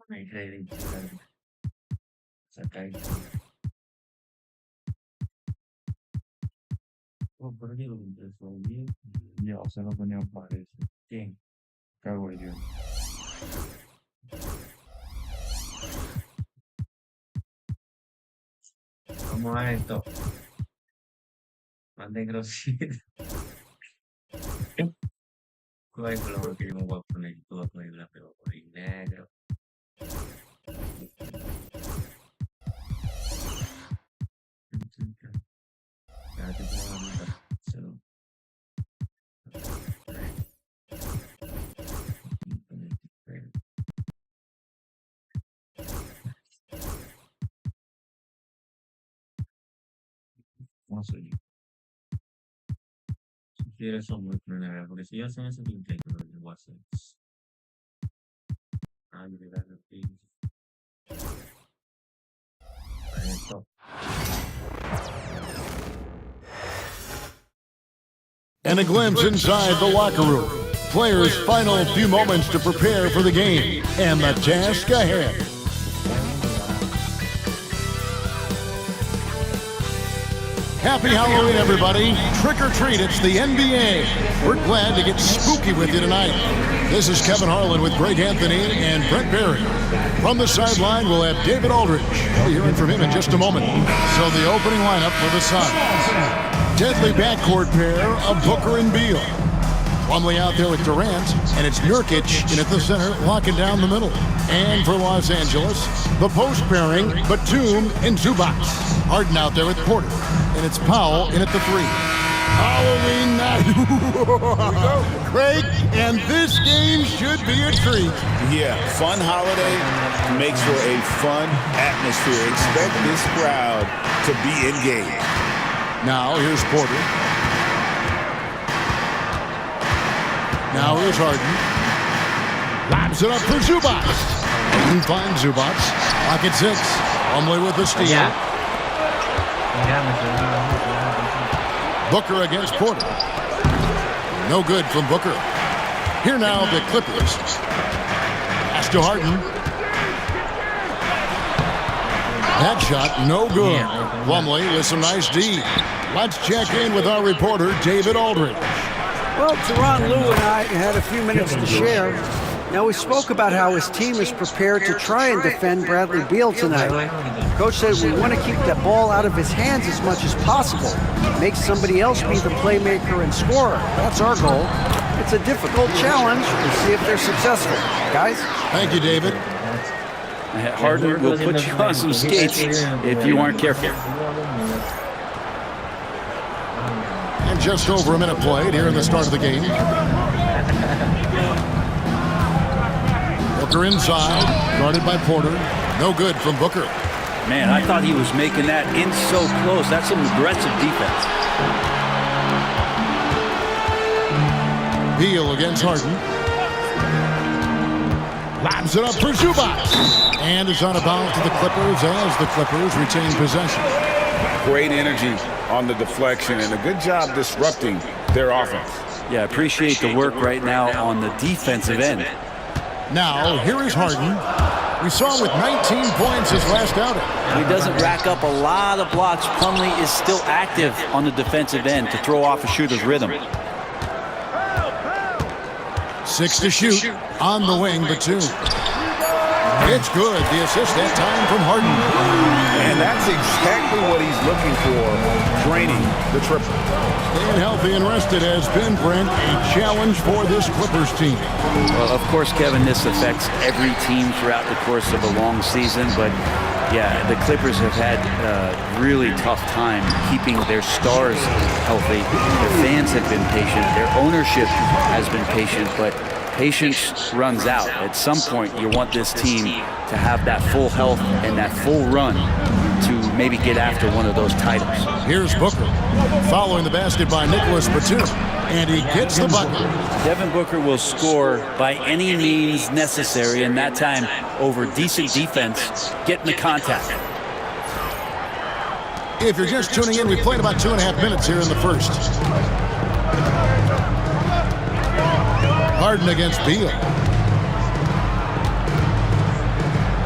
Này hay đi sacar. Oh, por aquí lo empezó bien. Ya, o sea, no ponía pares. ¿Quién? Cago yo. Vamos a esto. Manden grosito. ¿Cuál es lo que yo me voy a poner? Tú vas a poner la pero por ahí negro. Ya te pongo la mitad. Cero. Vamos a ir. Si quieres, son muy planeadas, porque si ya hacen ese intento, no lo voy a hacer. Ah, yo le daré el pin. Esto. And a glimpse inside the locker room. Players' final few moments to prepare for the game and the task ahead. Happy Halloween, everybody. Trick or treat, it's the NBA. We're glad to get spooky with you tonight. This is Kevin Harlan with Greg Anthony and Brent Barry. From the sideline, we'll have David Aldridge. We'll hear from him in just a moment. So the opening lineup for the Suns. Deadly backcourt pair of Booker and Beal. Plumlee out there with Durant, and it's Nurkic in at the center, locking down the middle. And for Los Angeles, the post pairing, Batum and Zubac. Harden out there with Porter, and it's Powell in at the 3. Halloween night. Craig, and this game should be a treat. Yeah, fun holiday makes for a fun atmosphere. Expect this crowd to be engaged. Now here's Porter. Now here's Harden. Lobs it up for Zubac. And finds Zubac. Pocket 6. Plumlee with the steal. Booker against Porter. No good from Booker. Here now the Clippers. Pass to Harden. That shot no good. Plumlee with some nice D. Let's check in with our reporter, David Aldridge. Well, Teron Lou and I had a few minutes to share. Now, we spoke about how his team is prepared to try and defend Bradley Beal tonight. Coach said we want to keep that ball out of his hands as much as possible. Make somebody else be the playmaker and scorer. That's our goal. It's a difficult challenge. We'll see if they're successful. Guys? Thank you, David. Harden will put you on some skates if you aren't careful. And just over a minute played here in the start of the game. Booker inside, guarded by Porter. No good from Booker. Man, I thought he was making that in so close. That's some aggressive defense. Beal against Harden. Lobs it up for Zubac. And is on a bounce to the Clippers as the Clippers retain possession. Great energy on the deflection and a good job disrupting their offense. Yeah, appreciate the work right now on the defensive end. Now, here is Harden. We saw him with 19 points his last outing. He doesn't rack up a lot of blocks. Plumlee is still active on the defensive end to throw off a shooter's rhythm. 6 to shoot on the wing, but 2. It's good. The assist that time from Harden. And that's exactly what he's looking for, draining the triple. Staying healthy and rested has been, Brent, a challenge for this Clippers team. Well, of course, Kevin, this affects every team throughout the course of a long season, but yeah, the Clippers have had a really tough time keeping their stars healthy. Their fans have been patient. Their ownership has been patient, but patience runs out. At some point, you want this team to have that full health and that full run to maybe get after one of those titles. Here's Booker, following the basket by Nicholas Batum, and he gets the bucket. Devin Booker will score by any means necessary, and that time over decent defense, getting the contact. If you're just tuning in, we played about 2.5 minutes here in the first. Harden against Beal.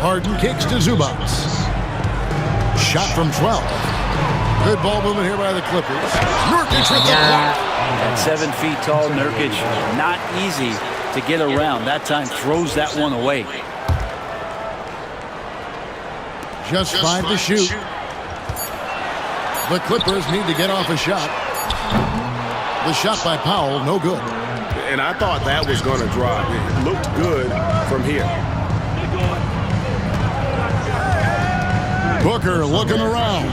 Harden kicks to Zubac. Shot from 12. Good ball movement here by the Clippers. Nurkic with the block. At 7 feet tall, Nurkic, not easy to get around. That time throws that one away. Just 5 to shoot. The Clippers need to get off a shot. The shot by Powell, no good. And I thought that was going to drop. It looked good from here. Booker looking around.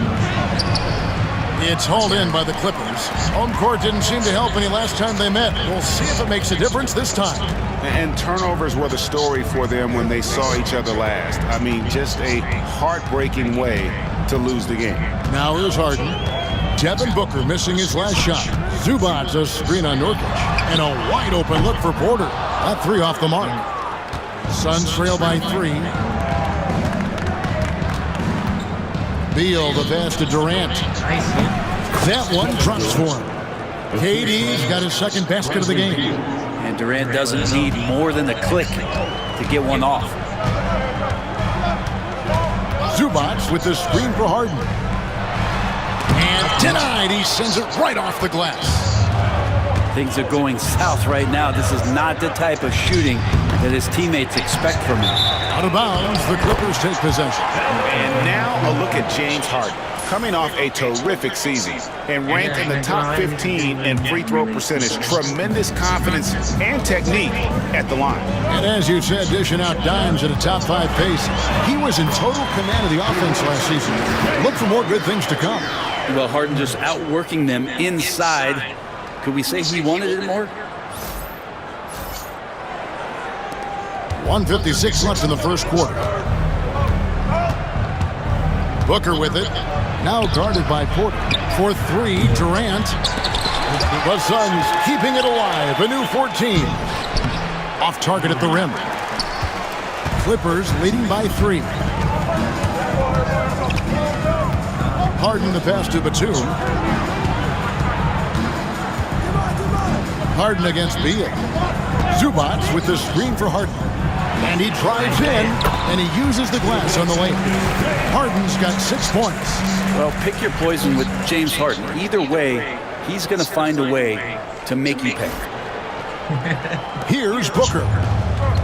It's hauled in by the Clippers. Home court didn't seem to help any last time they met. We'll see if it makes a difference this time. And turnovers were the story for them when they saw each other last. I mean, just a heartbreaking way to lose the game. Now here's Harden. Devin Booker missing his last shot. Zubac a screen on Nurkic. And a wide open look for Porter. That 3 off the mark. Suns trail by 3. Beal the pass to Durant. That one drops for him. KD's got his second basket of the game. And Durant doesn't need more than a click to get one off. Zubac with the screen for Harden. And denied. He sends it right off the glass. Things are going south right now. This is not the type of shooting that his teammates expect from him. Out of bounds, the Clippers take possession. And now a look at James Harden, coming off a terrific season and ranked in the top 15 in free throw percentage. Tremendous confidence and technique at the line. And as you said, dishing out dimes at a top 5 pace. He was in total command of the offense last season. Look for more good things to come. Well, Harden just outworking them inside. Could we say he wanted it more? 1:56 left in the first quarter. Booker with it. Now guarded by Porter. For 3, Durant. The Suns keeping it alive. A new 14. Off target at the rim. Clippers leading by 3. Harden the pass to Batum. Harden against Beal. Zubac with the screen for Harden. And he drives in, and he uses the glass on the lane. Harden's got 6 points. Well, pick your poison with James Harden. Either way, he's going to find a way to make you pay. Here's Booker.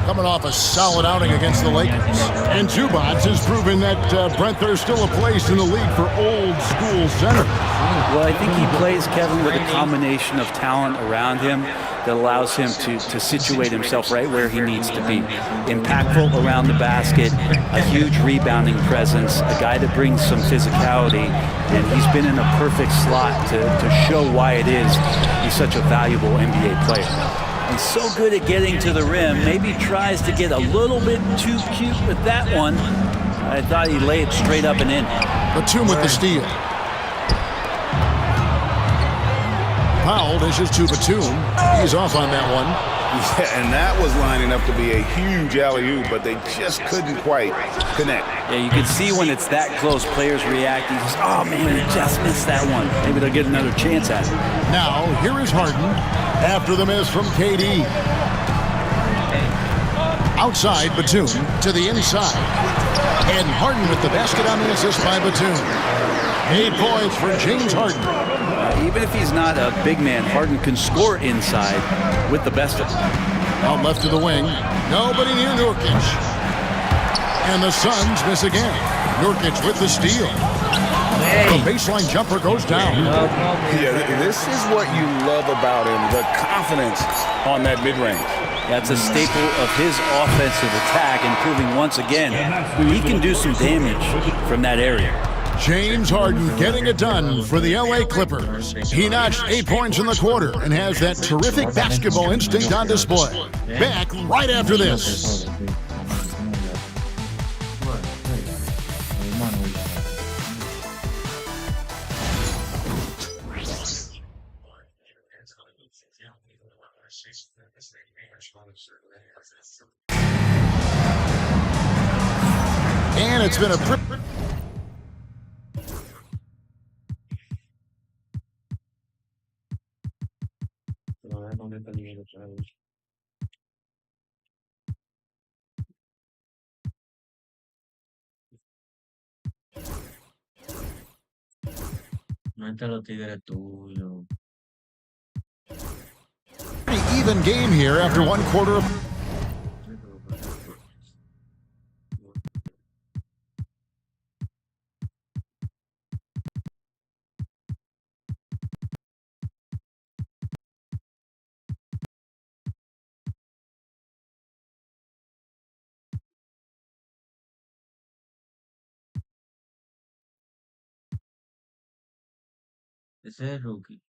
Coming off a solid outing against the Lakers. And Zubac has proven that, Brent, there's still a place in the league for old-school center. Well, I think he plays, Kevin, with a combination of talent around him that allows him to situate himself right where he needs to be. Impactful around the basket, a huge rebounding presence, a guy that brings some physicality, and he's been in a perfect slot to show why it is he's such a valuable NBA player. He's so good at getting to the rim, maybe tries to get a little bit too cute with that one. I thought he'd lay it straight up and in. Batum with the steal. Powell dishes to Batum. He's off on that one. Yeah, and that was lining up to be a huge alley-oop, but they just couldn't quite connect. Yeah, you can see when it's that close, players reacting. Oh, man, he just missed that one. Maybe they'll get another chance at it. Now, here is Harden after the miss from KD. Outside, Batum to the inside. And Harden with the basket on the assist by Batum. 8 points for James Harden. Even if he's not a big man, Harden can score inside with the best of them. Out left of the wing. Nobody near Nurkic. And the Suns miss again. Nurkic with the steal. The baseline jumper goes down. Yeah, this is what you love about him, the confidence on that mid-range. That's a staple of his offensive attack, and proving once again he can do some damage from that area. James Harden getting it done for the LA Clippers. He notched 8 points in the quarter and has that terrific basketball instinct on display. Back right after this. And it's been a no le peligro otra vez. No entre los tigres tuyos. Pretty even game here after one quarter of... Ese es rookie.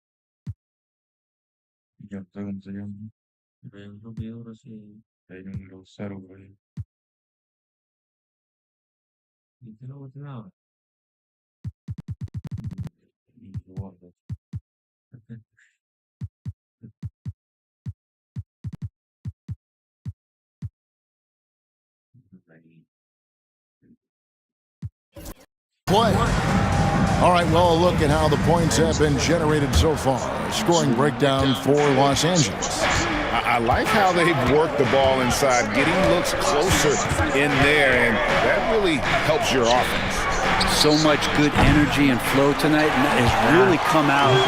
Ya estoy enseñando. Hay un rookie duro, sí. Hay un lucero, güey. ¿Y qué lo voy a tener ahora? Y gordo. play. All right, well, a look at how the points have been generated so far. Scoring breakdown for Los Angeles. I like how they've worked the ball inside, getting looks closer in there, and that really helps your offense. So much good energy and flow tonight, and that has really come out with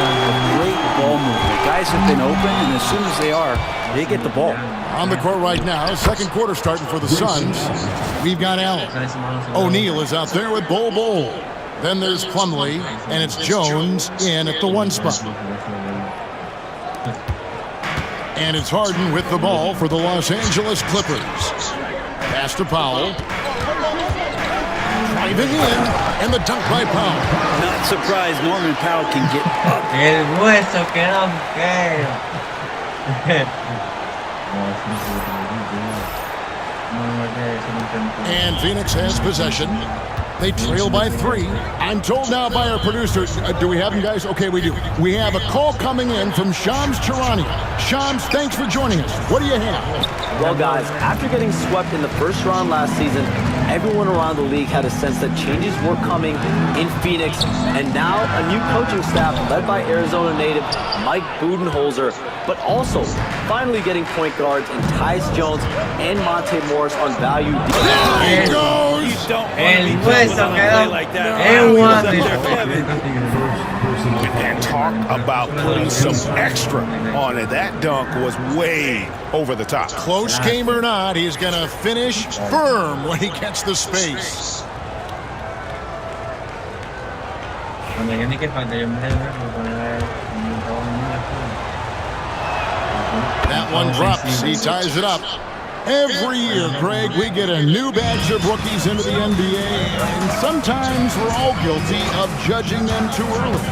great ball movement. Guys have been open, and as soon as they are, they get the ball. On the court right now, second quarter starting for the Suns. We've got Allen. O'Neal is out there with Bol. Then there's Plumlee, and it's Jones in at the one spot. And it's Harden with the ball for the Los Angeles Clippers. Pass to Powell. Driving in, and the dunk by Powell. Not surprised Norman Powell can get up. El hueso que no quiero. And Phoenix has possession. They trail by 3. I'm told now by our producer, do we have them, guys? Okay, we do. We have a call coming in from Shams Charania. Shams, thanks for joining us. What do you have? Well, guys, after getting swept in the first round last season, everyone around the league had a sense that changes were coming in Phoenix, and now a new coaching staff led by Arizona native Mike Budenholzer, but also finally getting point guards in Tyus Jones and Monte Morris on value. There he goes! You don't want to be tough with a play like that. And talk about putting some extra on it. That dunk was way over the top. Close game or not, he's going to finish firm when he gets the space. That one drops. He ties it up. Every year, Greg, we get a new batch of rookies into the NBA, and sometimes we're all guilty of judging them too early.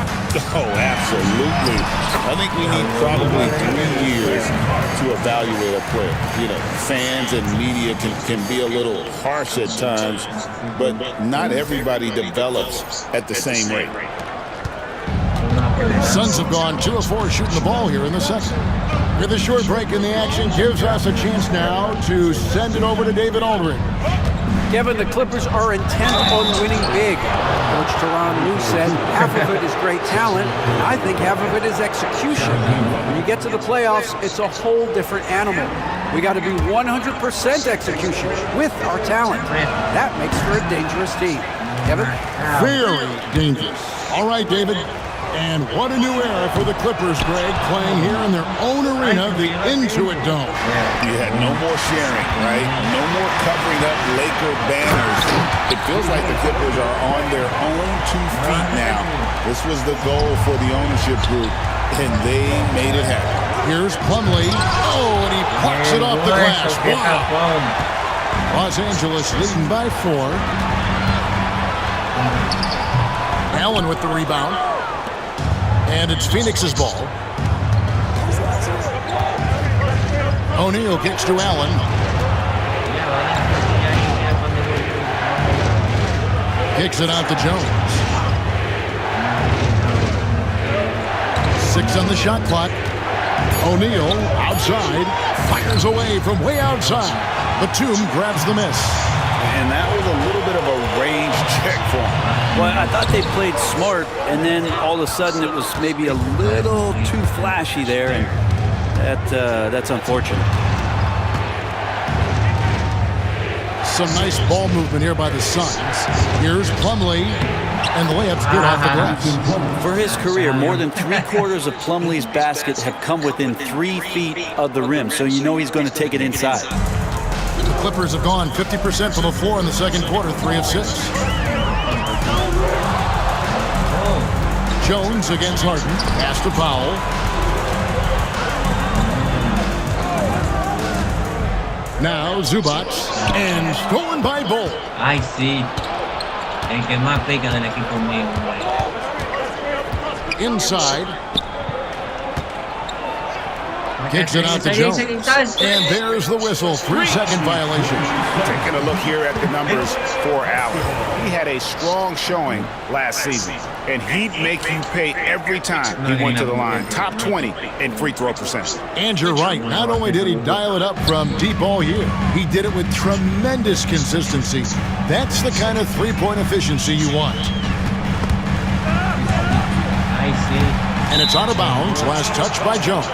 Oh, absolutely. I think we need probably 3 years to evaluate a player. You know, fans and media can be a little harsh at times, but not everybody develops at the same rate. Suns have gone 2 of 4 shooting the ball here in the second. With a short break in the action, gives us a chance now to send it over to David Aldridge. Kevin, the Clippers are intent on winning big. Coach Tyronn Lue said half of it is great talent, and I think half of it is execution. When you get to the playoffs, it's a whole different animal. We got to be 100% execution with our talent. That makes for a dangerous team. Kevin? Very dangerous. All right, David. And what a new era for the Clippers, Greg, playing here in their own arena, the Intuit Dome. You had no more sharing, right? No more covering up Laker banners. It feels like the Clippers are on their own 2 feet now. This was the goal for the ownership group, and they made it happen. Here's Plumlee. Oh, and he plucks it off the glass. Wow. Los Angeles leading by 4. Allen with the rebound. And it's Phoenix's ball. O'Neal kicks to Allen. Kicks it out to Jones. 6 on the shot clock. O'Neal outside. Fires away from way outside. Batum grabs the miss. And that was a little bit of a range check for him. Well, I thought they played smart, and then all of a sudden it was maybe a little too flashy there, and That's unfortunate. Some nice ball movement here by the Suns. Here's Plumlee, and the layup's good off the glass. For his career, more than 3/4 of Plumlee's baskets have come within 3 feet of the rim, so you know he's going to take it inside. The Clippers have gone 50% from the floor in the second quarter, 3 of 6. Jones against Harden, pass to Powell. Now Zubac, and stolen by Bull. Ay, sí. El que más pica del equipo mío, güey. Inside. Kicks it out to Jones. And there's the whistle. 3-second violation. Taking a look here at the numbers for Allen. He had a strong showing last season, and he'd make you pay every time he went to the line. Top 20 in free throw percentage. And you're right. Not only did he dial it up from deep all year, he did it with tremendous consistency. That's the kind of three-point efficiency you want. I see. And it's out of bounds. Last touch by Jones.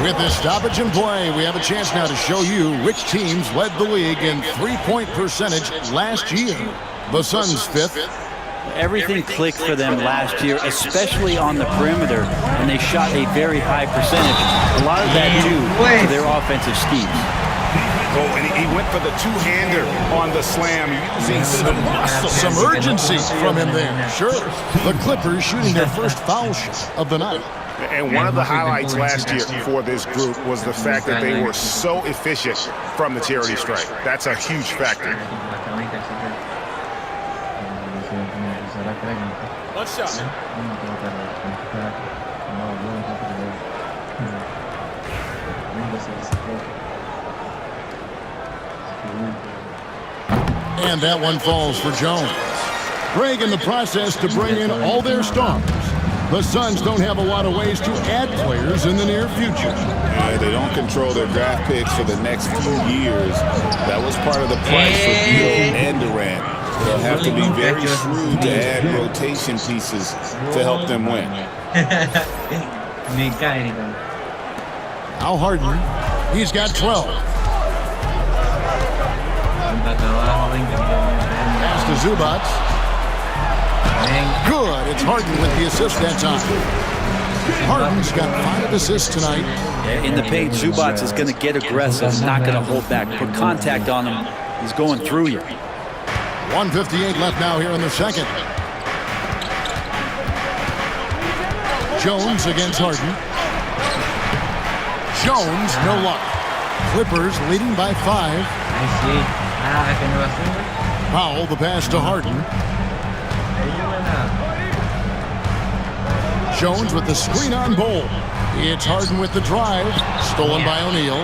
With this stoppage in play, we have a chance now to show you which teams led the league in three-point percentage last year. The Suns 5th. Everything clicked for them last year, especially on the perimeter, and they shot a very high percentage. A lot of that due to their offensive schemes. Oh, and he went for the two-hander on the slam, using some muscle. Some urgency from him there. Sure. The Clippers shooting their first foul shot of the night. And one of the highlights last year for this group was the fact that they were so efficient from the charity stripe. That's a huge factor. One shot. And that one falls for Jones. Greg in the process to bring in all their stars. The Suns don't have a lot of ways to add players in the near future. Yeah, they don't control their draft picks for the next few years. That was part of the price for Vivo and Durant. They'll have to be very shrewd to add rotation pieces to help them win. Al Harden, he's got 12. Pass to Zubac. Good. It's Harden with the assist that time. Harden's got 5 assists tonight. In the paint, Zubac is going to get aggressive, not going to hold back. Put contact on him. He's going through you. 1:58 left now here in the second. Jones against Harden. Jones, no luck. Clippers leading by 5. Powell, the pass to Harden. Jones with the screen on Bull. It's Harden with the drive. Stolen by O'Neal.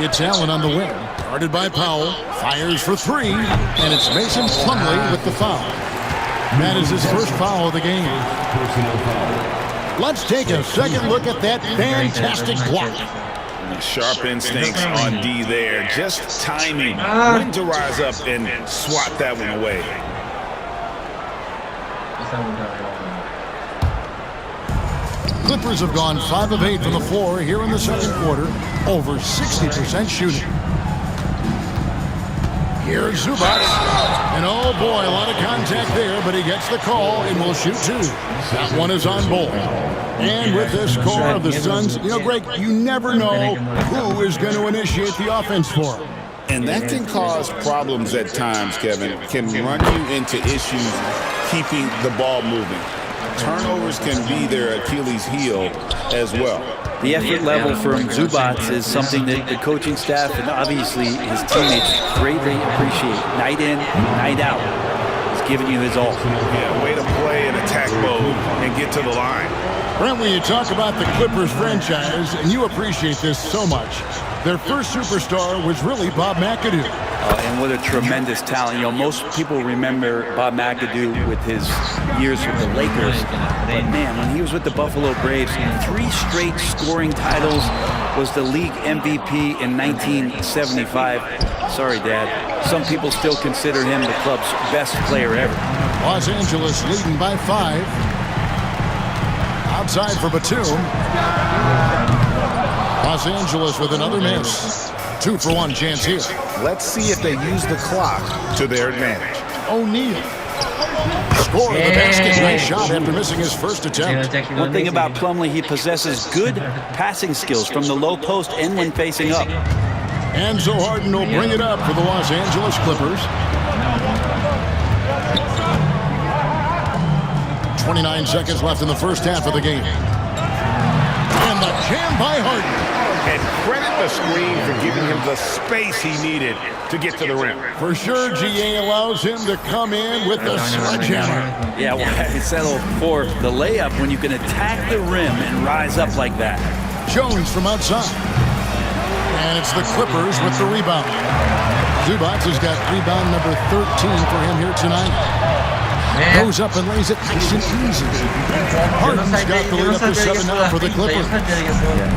It's Allen on the wing. Guarded by Powell. Fires for 3. And it's Mason Plumlee with the foul. That is his first foul of the game. Let's take a second look at that fantastic block. Sharp instincts on D there. Just timing when to rise up and swat that one away. Clippers have gone 5 of 8 from the floor here in the second quarter. Over 60% shooting. Here's Zubac. And oh boy, a lot of contact there, but he gets the call and will shoot 2. That one is on Bull. And with this core of the Suns, you know, Greg, you never know who is going to initiate the offense for them. And that can cause problems at times, Kevin. Can run you into issues keeping the ball moving. Turnovers can be their Achilles heel as well. The effort level from Zubac is something that the coaching staff and obviously his teammates greatly appreciate. Night in, night out. He's giving you his all. Yeah, way to play in attack mode and get to the line. Brent, when you talk about the Clippers franchise, and you appreciate this so much, their first superstar was really Bob McAdoo. And what a tremendous talent. You know, most people remember Bob McAdoo with his years with the Lakers. But man, when he was with the Buffalo Braves, 3 straight scoring titles, was the league MVP in 1975. Sorry, Dad. Some people still consider him the club's best player ever. Los Angeles leading by 5. Outside for Batum. Los Angeles with another miss. 2-for-1 chance here. Let's see if they use the clock to their advantage. O'Neal. Score the basket. Nice shot after missing his first attempt. One thing about Plumlee, he possesses good passing skills from the low post and when facing up. And so Harden will bring it up for the Los Angeles Clippers. 29 seconds left in the first half of the game. And the jam by Harden. And credit the screen for giving him the space he needed to get to the rim. For sure, GA allows him to come in with the sledgehammer. Yeah, well, I settle for the layup when you can attack the rim and rise up like that. Jones from outside. And it's the Clippers with the rebound. Zubac has got rebound number 13 for him here tonight. Goes up and lays it nice and easy. Harden's got the lead up to 7 now for the Clippers.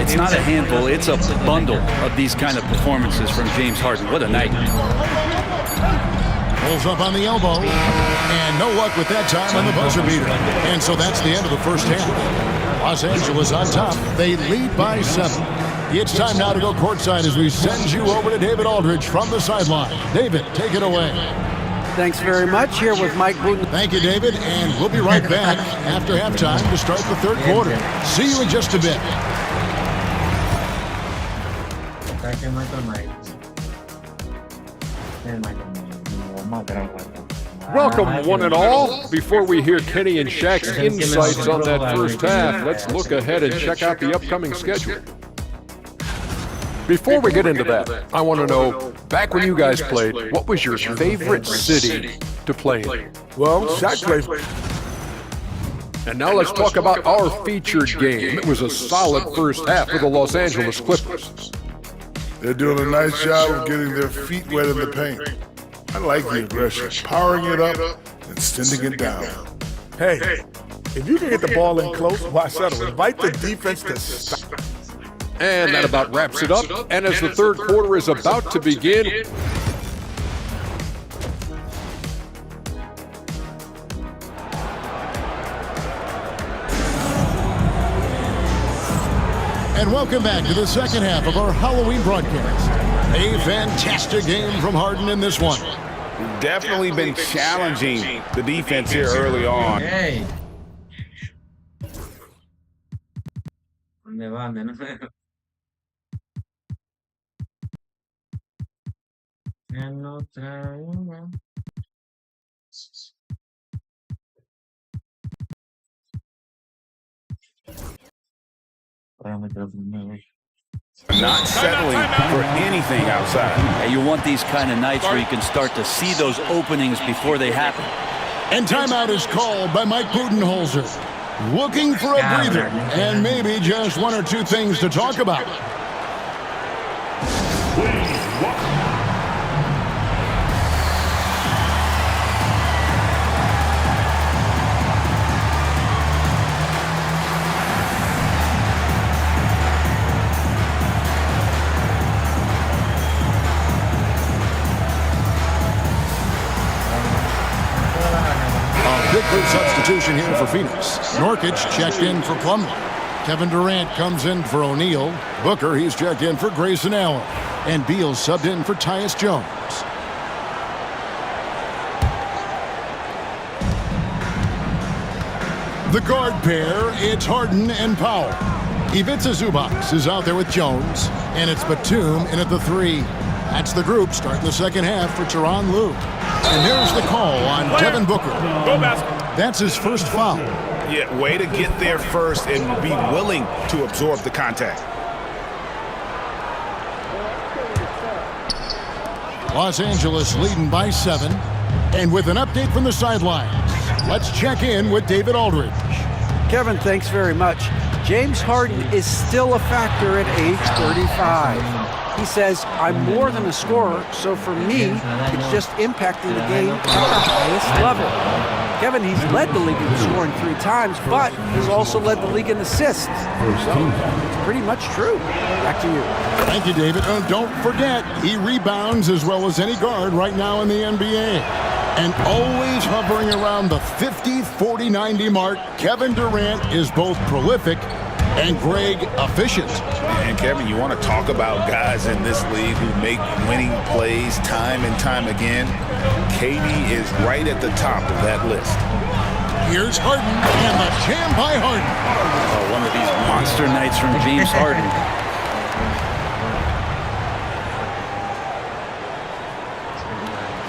It's not a handful, it's a bundle of these kind of performances from James Harden. What a night. Pulls up on the elbow. And no luck with that time on the buzzer beater. And so that's the end of the first half. Los Angeles on top. They lead by 7. It's time now to go courtside as we send you over to David Aldridge from the sideline. David, take it away. Thanks very much. Here with Mike Booten. Thank you, David, and we'll be right back after halftime to start the third quarter. See you in just a bit. Welcome, one and all. Before we hear Kenny and Shaq's insights on that first half, let's look ahead and check out the upcoming schedule. Before we get into that, I want to know, back when you guys played, what was your favorite city to play in? Well, Shaq played. And now let's talk about our featured game. It was a solid first half for the Los Angeles Clippers. They're doing a nice job of getting their feet wet in the paint. I like the aggression, powering it up and sending it down. Hey, if you can get the ball in close, why settle? Invite the defense to stop. And that about wraps it up. And as the third quarter is about to begin, And welcome back to the second half of our Halloween broadcast. A fantastic game from Harden in this one. Definitely been challenging the defense here early on. Hey. ¿Dónde va? No trae una. Not settling for anything outside. And you want these kind of nights where you can start to see those openings before they happen. And timeout is called by Mike Budenholzer. Looking for a breather and maybe just one or two things to talk about. Big substitution here for Phoenix. Nurkic checked in for Plumlee. Kevin Durant comes in for O'Neal. Booker, he's checked in for Grayson Allen. And Beal subbed in for Tyus Jones. The guard pair, it's Harden and Powell. Ivica Zubac is out there with Jones. And it's Batum in at the 3. That's the group starting the second half for Tyronn Lue. And there's the call on Devin Booker. That's his first foul. Yeah, way to get there first and be willing to absorb the contact. Los Angeles leading by 7. And with an update from the sidelines, let's check in with David Aldridge. Kevin, thanks very much. James Harden is still a factor at age 35. He says, I'm more than a scorer, so for me, it's just impacting the game at the highest level. Kevin, he's led the league in scoring 3 times, but he's also led the league in assists. So, it's pretty much true. Back to you. Thank you, David. Don't forget, he rebounds as well as any guard right now in the NBA. And always hovering around the 50, 40, 90 mark, Kevin Durant is both prolific and Greg efficient. And Kevin, you want to talk about guys in this league who make winning plays time and time again? KD is right at the top of that list. Here's Harden and the jam by Harden. Oh, one of these monster nights from James Harden.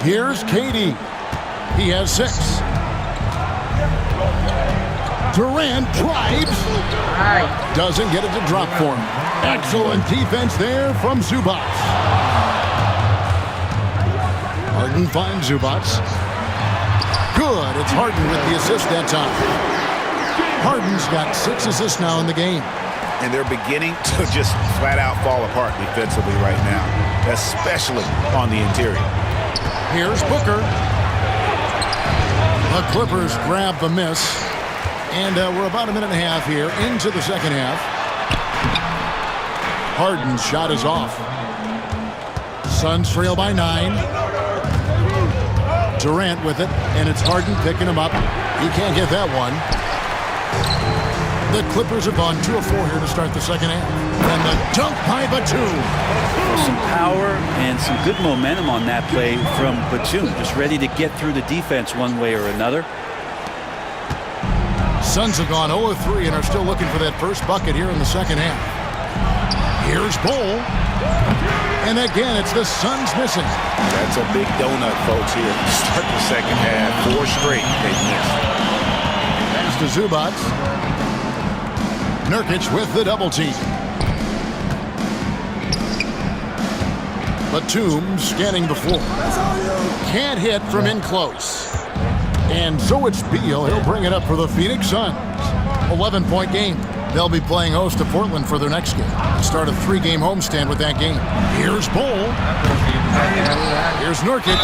Here's KD. He has 6. Durant drives. Doesn't get it to drop for him. Excellent defense there from Zubac. Harden finds Zubac. Good. It's Harden with the assist that time. Harden's got 6 assists now in the game. And they're beginning to just flat out fall apart defensively right now, especially on the interior. Here's Booker. The Clippers grab the miss. And we're about a minute and a half here into the second half. Harden's shot is off. Suns trail by 9. Durant with it, and it's Harden picking him up. He can't get that one. The Clippers have gone 2 of 4 here to start the second half. And the dunk by Batum. Some power and some good momentum on that play from Batum. Just ready to get through the defense one way or another. Suns have gone 0 of 3 and are still looking for that first bucket here in the second half. Here's Bol. And again, it's the Suns missing. That's a big donut, folks, here to start the second half. 4 straight they've missed. Pass to Zubac. Nurkic with the double team. Batum scanning the floor. Can't hit from in close. And so it's Beal. He'll bring it up for the Phoenix Suns. 11-point game. They'll be playing host to Portland for their next game. Start a 3-game homestand with that game. Here's Bol. Here's Nurkic.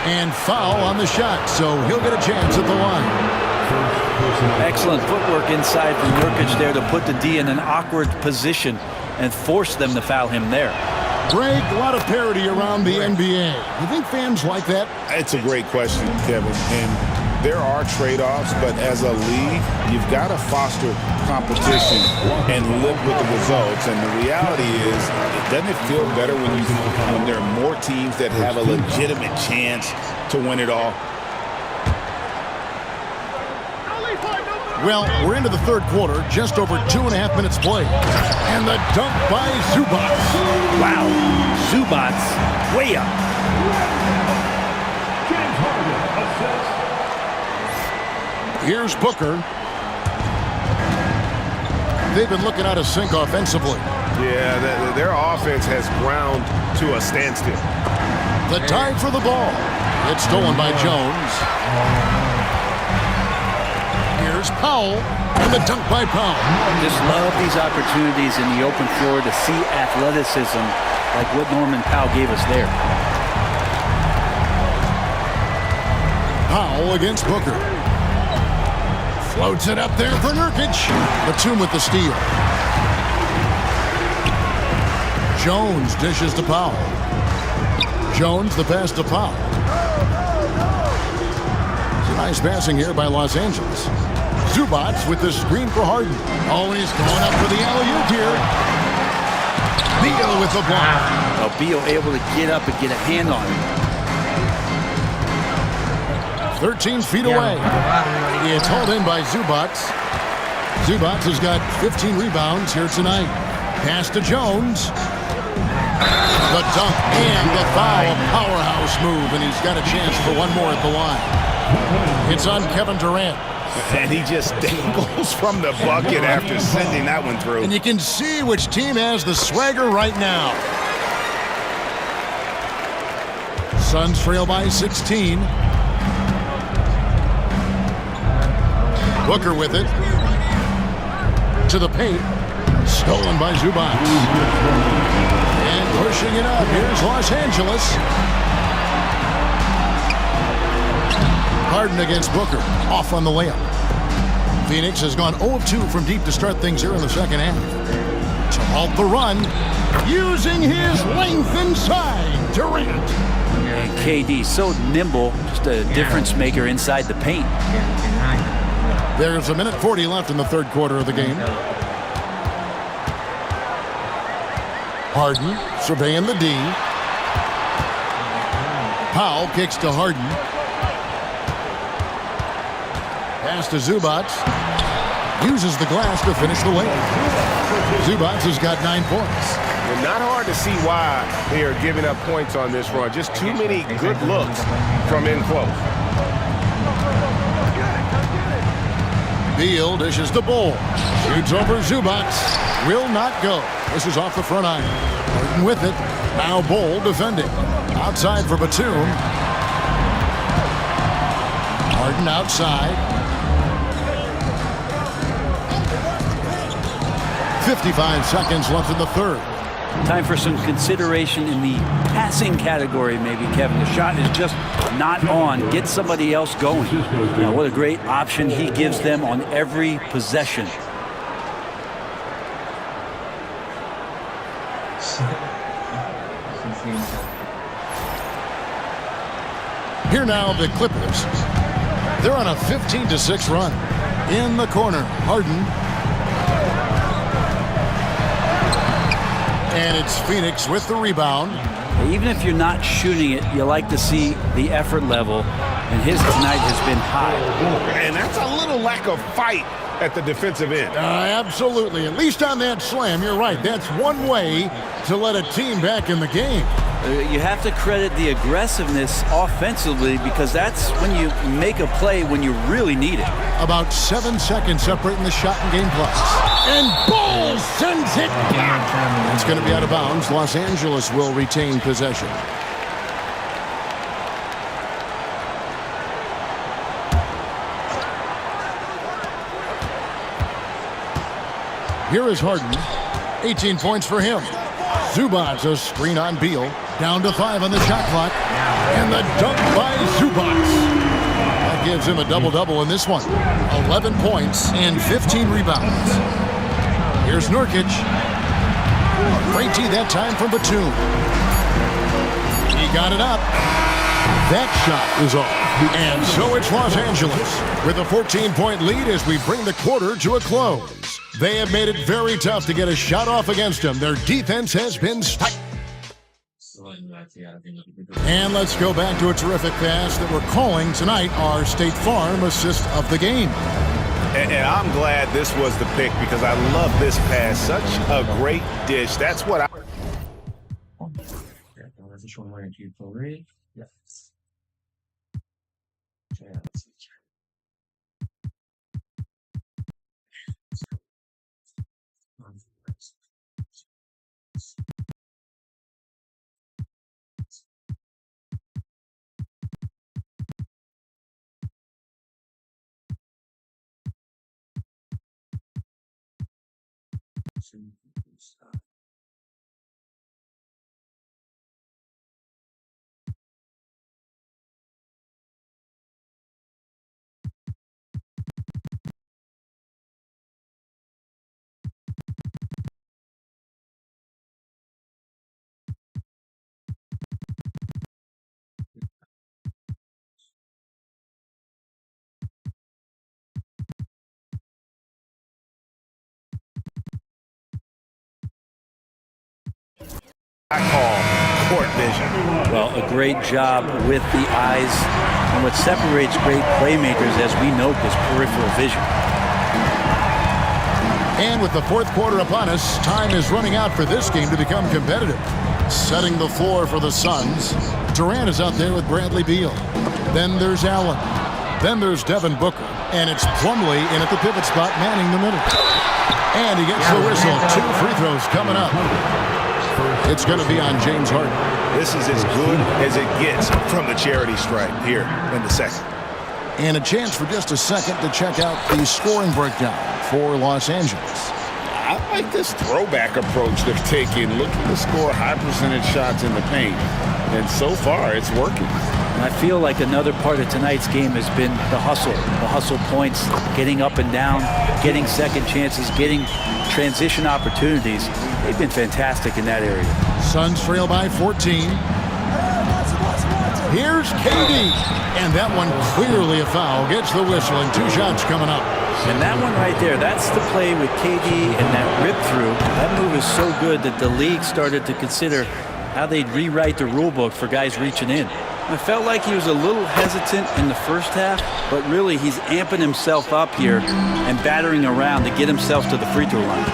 And foul on the shot, so he'll get a chance at the line. Excellent footwork inside from Nurkic there to put the D in an awkward position and force them to foul him there. Greg, a lot of parity around the NBA. You think fans like that? It's a great question, Kevin. And there are trade-offs, but as a league, you've got to foster competition and live with the results. And the reality is, doesn't it feel better when there are more teams that have a legitimate chance to win it all? Well, we're into the third quarter, just over 2.5 minutes played. And the dunk by Zubac. Wow, Zubac way up. Here's Booker. They've been looking out of sync offensively. Yeah, their offense has ground to a standstill. The dive for the ball. It's stolen by Jones. Here's Powell, and the dunk by Powell. Just love these opportunities in the open floor to see athleticism like what Norman Powell gave us there. Powell against Booker. Floats it up there for Nurkic. Batum with the steal. Jones dishes to Powell. Jones the pass to Powell. It's a nice passing here by Los Angeles. Zubac with the screen for Harden. Oh, he's going up for the alley-oop here. Beal with the block. Well, Beal able to get up and get a hand on him. 13 feet away. It's hauled in by Zubac. Zubac has got 15 rebounds here tonight. Pass to Jones. The dunk and the foul. Powerhouse move, and he's got a chance for one more at the line. It's on Kevin Durant. And he just dangles from the bucket after sending that one through. And you can see which team has the swagger right now. Suns trail by 16. Booker with it. To the paint. Stolen by Zubac. And pushing it up. Here's Los Angeles. Harden against Booker. Off on the layup. Phoenix has gone 0 of 2 from deep to start things here in the second half. To halt the run. Using his length inside. Durant. And KD, so nimble, just a difference maker inside the paint. There's a minute 40 left in the third quarter of the game. Harden surveying the D. Powell kicks to Harden. Pass to Zubac. Uses the glass to finish the layup. Zubac has got 9 points. Well, not hard to see why they are giving up points on this run. Just too many good looks from in close. Beal dishes the Bull. Shoots over Zubac. Will not go. This is off the front iron. Harden with it. Now Bull defending. Outside for Batum. Harden outside. 55 seconds left in the third. Time for some consideration in the passing category, maybe, Kevin. The shot is just not on. Get somebody else going. Now, what a great option he gives them on every possession. Here now, the Clippers. They're on a 15-6 run. In the corner, Harden. And it's Phoenix with the rebound. Even if you're not shooting it, you like to see the effort level, and his tonight has been high. And that's a little lack of fight at the defensive end. Absolutely. At least on that slam, you're right. That's one way to let a team back in the game. You have to credit the aggressiveness offensively, because that's when you make a play when you really need it. About 7 seconds separating the shot and game clocks. And Bull sends it back. It's going to be out of bounds. Los Angeles will retain possession. Here is Harden. 18 points for him. Zubac, a screen on Beal. Down to 5 on the shot clock. And the dunk by Zubac. That gives him a double-double in this one. 11 points and 15 rebounds. Here's Nurkic. Great D that time from Batum. He got it up. That shot is off. And so it's Los Angeles with a 14-point lead as we bring the quarter to a close. They have made it very tough to get a shot off against them. Their defense has been stacked. And let's go back to a terrific pass that we're calling tonight our State Farm assist of the game. And I'm glad this was the pick, because I love this pass. Such a great dish. That's what I... I call court vision. Well, a great job with the eyes. And what separates great playmakers, as we note, is peripheral vision. And with the fourth quarter upon us, time is running out for this game to become competitive. Setting the floor for the Suns. Durant is out there with Bradley Beal. Then there's Allen. Then there's Devin Booker. And it's Plumlee in at the pivot spot, manning the middle. And he gets the whistle. 2 free throws coming up. It's going to be on James Harden. This is as good as it gets from the charity stripe here in the second. And a chance for just a second to check out the scoring breakdown for Los Angeles. I like this throwback approach they're taking, looking to score high percentage shots in the paint. And so far, it's working. And I feel like another part of tonight's game has been the hustle points, getting up and down, getting second chances, getting transition opportunities. They've been fantastic in that area. Suns trail by 14. Here's KD. And that one clearly a foul. Gets the whistle and 2 shots coming up. And that one right there, that's the play with KD and that rip through. That move is so good that the league started to consider how they'd rewrite the rule book for guys reaching in. I felt like he was a little hesitant in the first half, but really he's amping himself up here and battering around to get himself to the free throw line.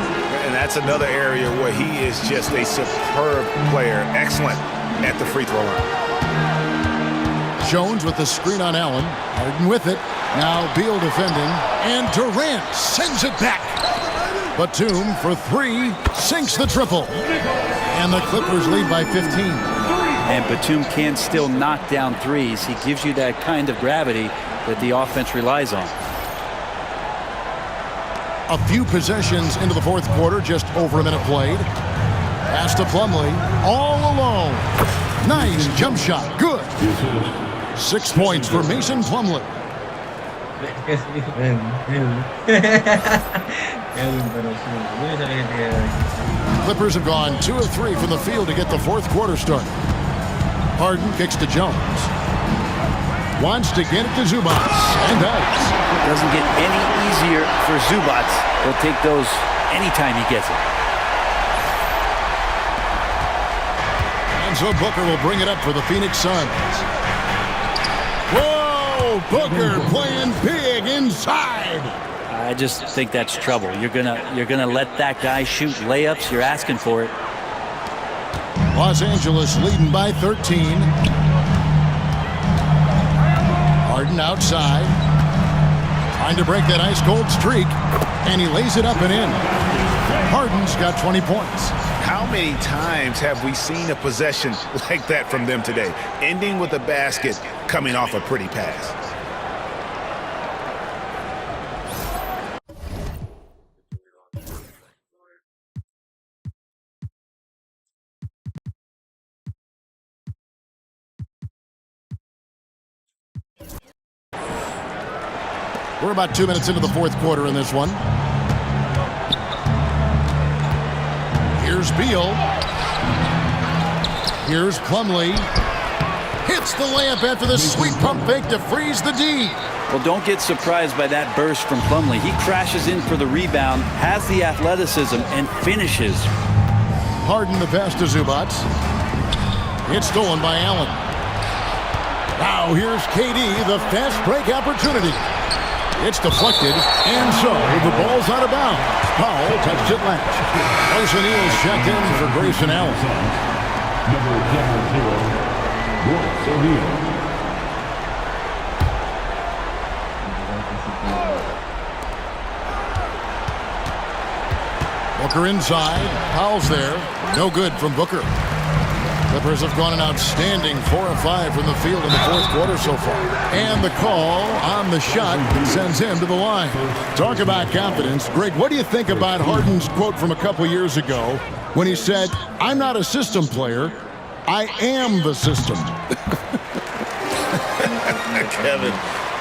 And that's another area where he is just a superb player. Excellent at the free throw line. Jones with the screen on Allen. Harden with it. Now Beal defending. And Durant sends it back. Batum for 3. Sinks the triple. And the Clippers lead by 15. And Batum can still knock down threes. He gives you that kind of gravity that the offense relies on. A few possessions into the fourth quarter, just over a minute played. Pass to Plumlee, all alone. Nice jump shot, good. 6 points for Mason Plumlee. Clippers have gone 2 of 3 from the field to get the fourth quarter started. Harden kicks to Jones. Wants to get it to Zubac, and does. Doesn't get any easier for Zubac. He'll take those anytime he gets it. And so Booker will bring it up for the Phoenix Suns. Whoa! Booker playing big inside. I just think that's trouble. You're gonna let that guy shoot layups. You're asking for it. Los Angeles leading by 13. Harden outside. Trying to break that ice-cold streak. And he lays it up and in. Harden's got 20 points. How many times have we seen a possession like that from them today? Ending with a basket, coming off a pretty pass. We're about 2 minutes into the fourth quarter in this one. Here's Beal. Here's Plumlee. Hits the layup after the sweet pump fake to freeze the D. Well, don't get surprised by that burst from Plumlee. He crashes in for the rebound, has the athleticism, and finishes. Harden the pass to Zubac. It's stolen by Allen. Now here's KD, the fast break opportunity. It's deflected, and so the ball's out of bounds. Powell touched it last. Royce O'Neal's checked in for Grayson Allen. Number 0, Royce O'Neal. Booker inside. Powell's there. No good from Booker. Clippers have gone an outstanding 4 of 5 from the field in the fourth quarter so far. And the call on the shot sends him to the line. Talk about confidence. Greg, what do you think about Harden's quote from a couple years ago when he said, "I'm not a system player, I am the system"? Kevin,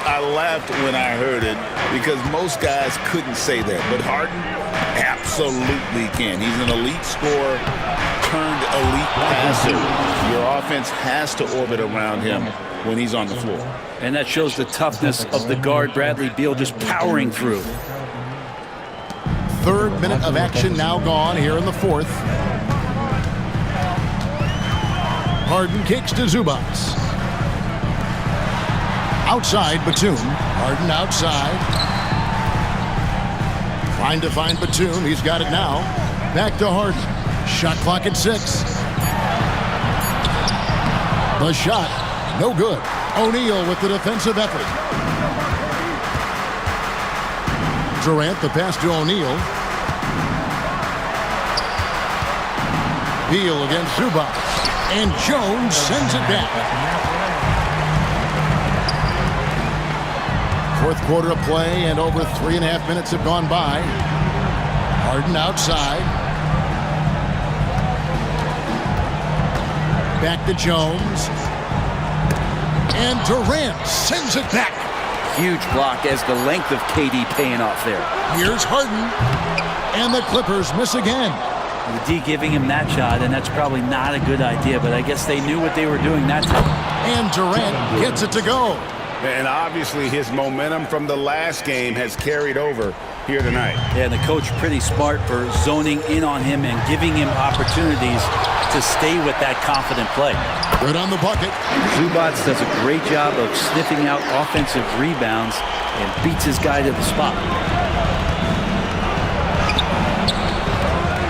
I laughed when I heard it because most guys couldn't say that. But Harden absolutely can. He's an elite scorer turned elite passer. Your offense has to orbit around him when he's on the floor. And that shows the toughness of the guard, Bradley Beal, just powering through. Third minute of action now gone here in the fourth. Harden kicks to Zubac. Outside Batum. Harden outside. Trying to find Batum. He's got it now. Back to Harden. Shot clock at 6. The shot, no good. O'Neal with the defensive effort. Durant, the pass to O'Neal. Beal against Zubac. And Jones sends it back. Fourth quarter of play, and over 3.5 minutes have gone by. Harden outside. Back to Jones. And Durant sends it back. Huge block as the length of KD paying off there. Here's Harden. And the Clippers miss again. The D giving him that shot, and that's probably not a good idea, but I guess they knew what they were doing that time. And Durant gets it to go. And obviously his momentum from the last game has carried over here tonight. Yeah, and the coach pretty smart for zoning in on him and giving him opportunities to stay with that confident play. Good on the bucket. Zubac does a great job of sniffing out offensive rebounds and beats his guy to the spot.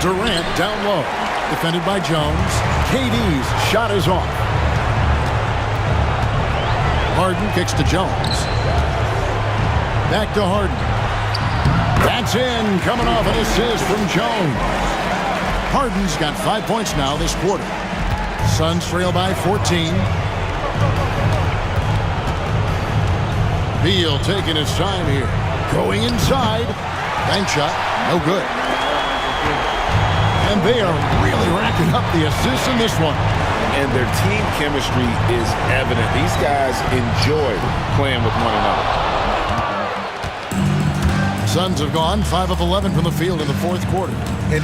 Durant down low. Defended by Jones. KD's shot is off. Harden kicks to Jones. Back to Harden. That's in. Coming off an assist from Jones. Harden's got 5 points now this quarter. Suns trail by 14. Beal taking his time here. Going inside. Bank shot. No good. And they are really racking up the assists in this one. And their team chemistry is evident. These guys enjoy playing with one another. Suns have gone 5 of 11 from the field in the fourth quarter.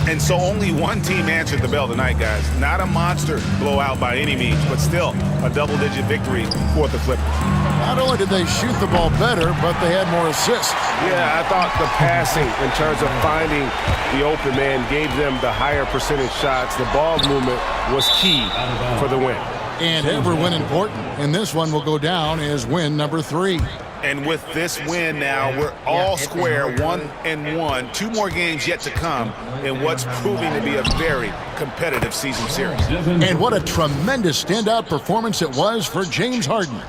And so only one team answered the bell tonight, guys. Not a monster blowout by any means, but still a double-digit victory for the Clippers. Not only did they shoot the ball better, but they had more assists. Yeah, I thought the passing in terms of finding the open man gave them the higher percentage shots. The ball movement was key for the win. And every win important. And this one will go down as win number 3. And with this win now, we're all square, 1-1. 2 more games yet to come in what's proving to be a very competitive season series. And what a tremendous standout performance it was for James Harden.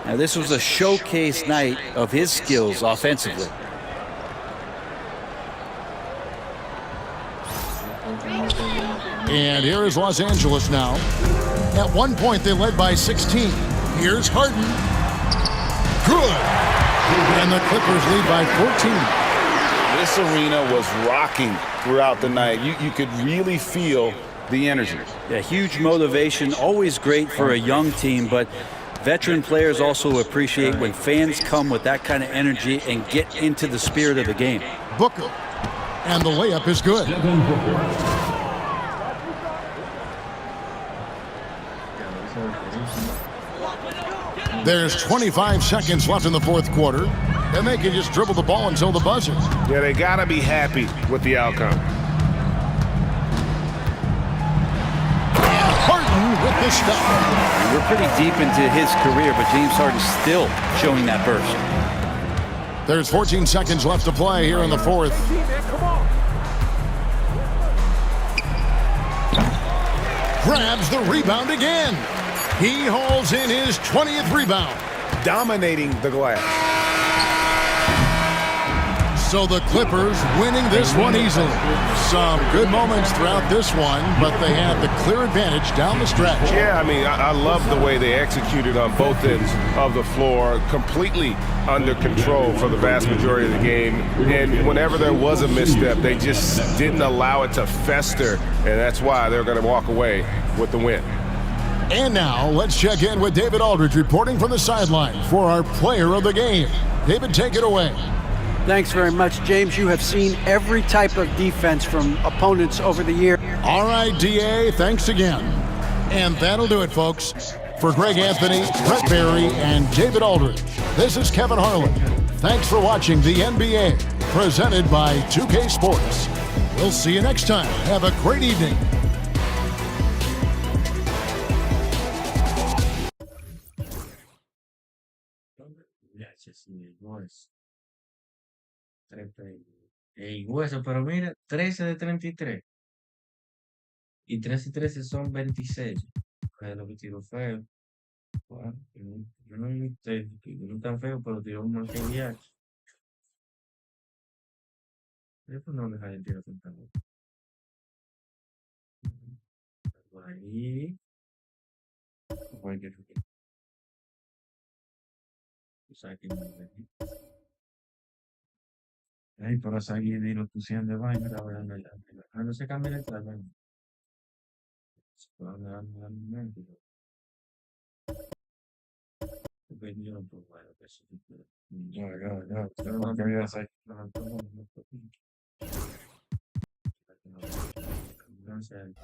Now, this was a showcase night of his skills offensively. And here is Los Angeles now. At one point, they led by 16. Here's Harden. Good. And the Clippers lead by 14. This arena was rocking throughout the night. You could really feel the energy. Yeah, huge motivation, always great for a young team, but veteran players also appreciate when fans come with that kind of energy and get into the spirit of the game. Booker. And the layup is good. There's 25 seconds left in the fourth quarter, and they can just dribble the ball until the buzzer. Yeah, they got to be happy with the outcome. And Harden with the stop. We're pretty deep into his career, but James Harden's still showing that burst. There's 14 seconds left to play here in the fourth. Grabs the rebound again. He hauls in his 20th rebound. Dominating the glass. So the Clippers winning this one easily. Some good moments throughout this one, but they had the clear advantage down the stretch. Yeah, I mean, I love the way they executed on both ends of the floor. Completely under control for the vast majority of the game. And whenever there was a misstep, they just didn't allow it to fester. And that's why they're going to walk away with the win. And now, let's check in with David Aldridge reporting from the sideline for our player of the game. David, take it away. Thanks very much, James. You have seen every type of defense from opponents over the year. All right, D.A., thanks again. And that'll do it, folks. For Greg Anthony, Brett Barry, and David Aldridge, this is Kevin Harlan. Thanks for watching the NBA, presented by 2K Sports. We'll see you next time. Have a great evening. Ey, hueso, pero mira, 13 de 33. Y 13 y 13 son 26. Es lo que tiró feo. Bueno, yo no tan feo, pero tiró un mal que viaje. Después no deja de tirar con tanto. Por ahí. Cualquier cosa. O sea, que ay, por esa guía de lo pusieron de vaina, la verdad, no se cambia el trato. Se puede andar en mente. Porque yo no puedo ver eso. Ya, no quería hacer. No sé. Entonces,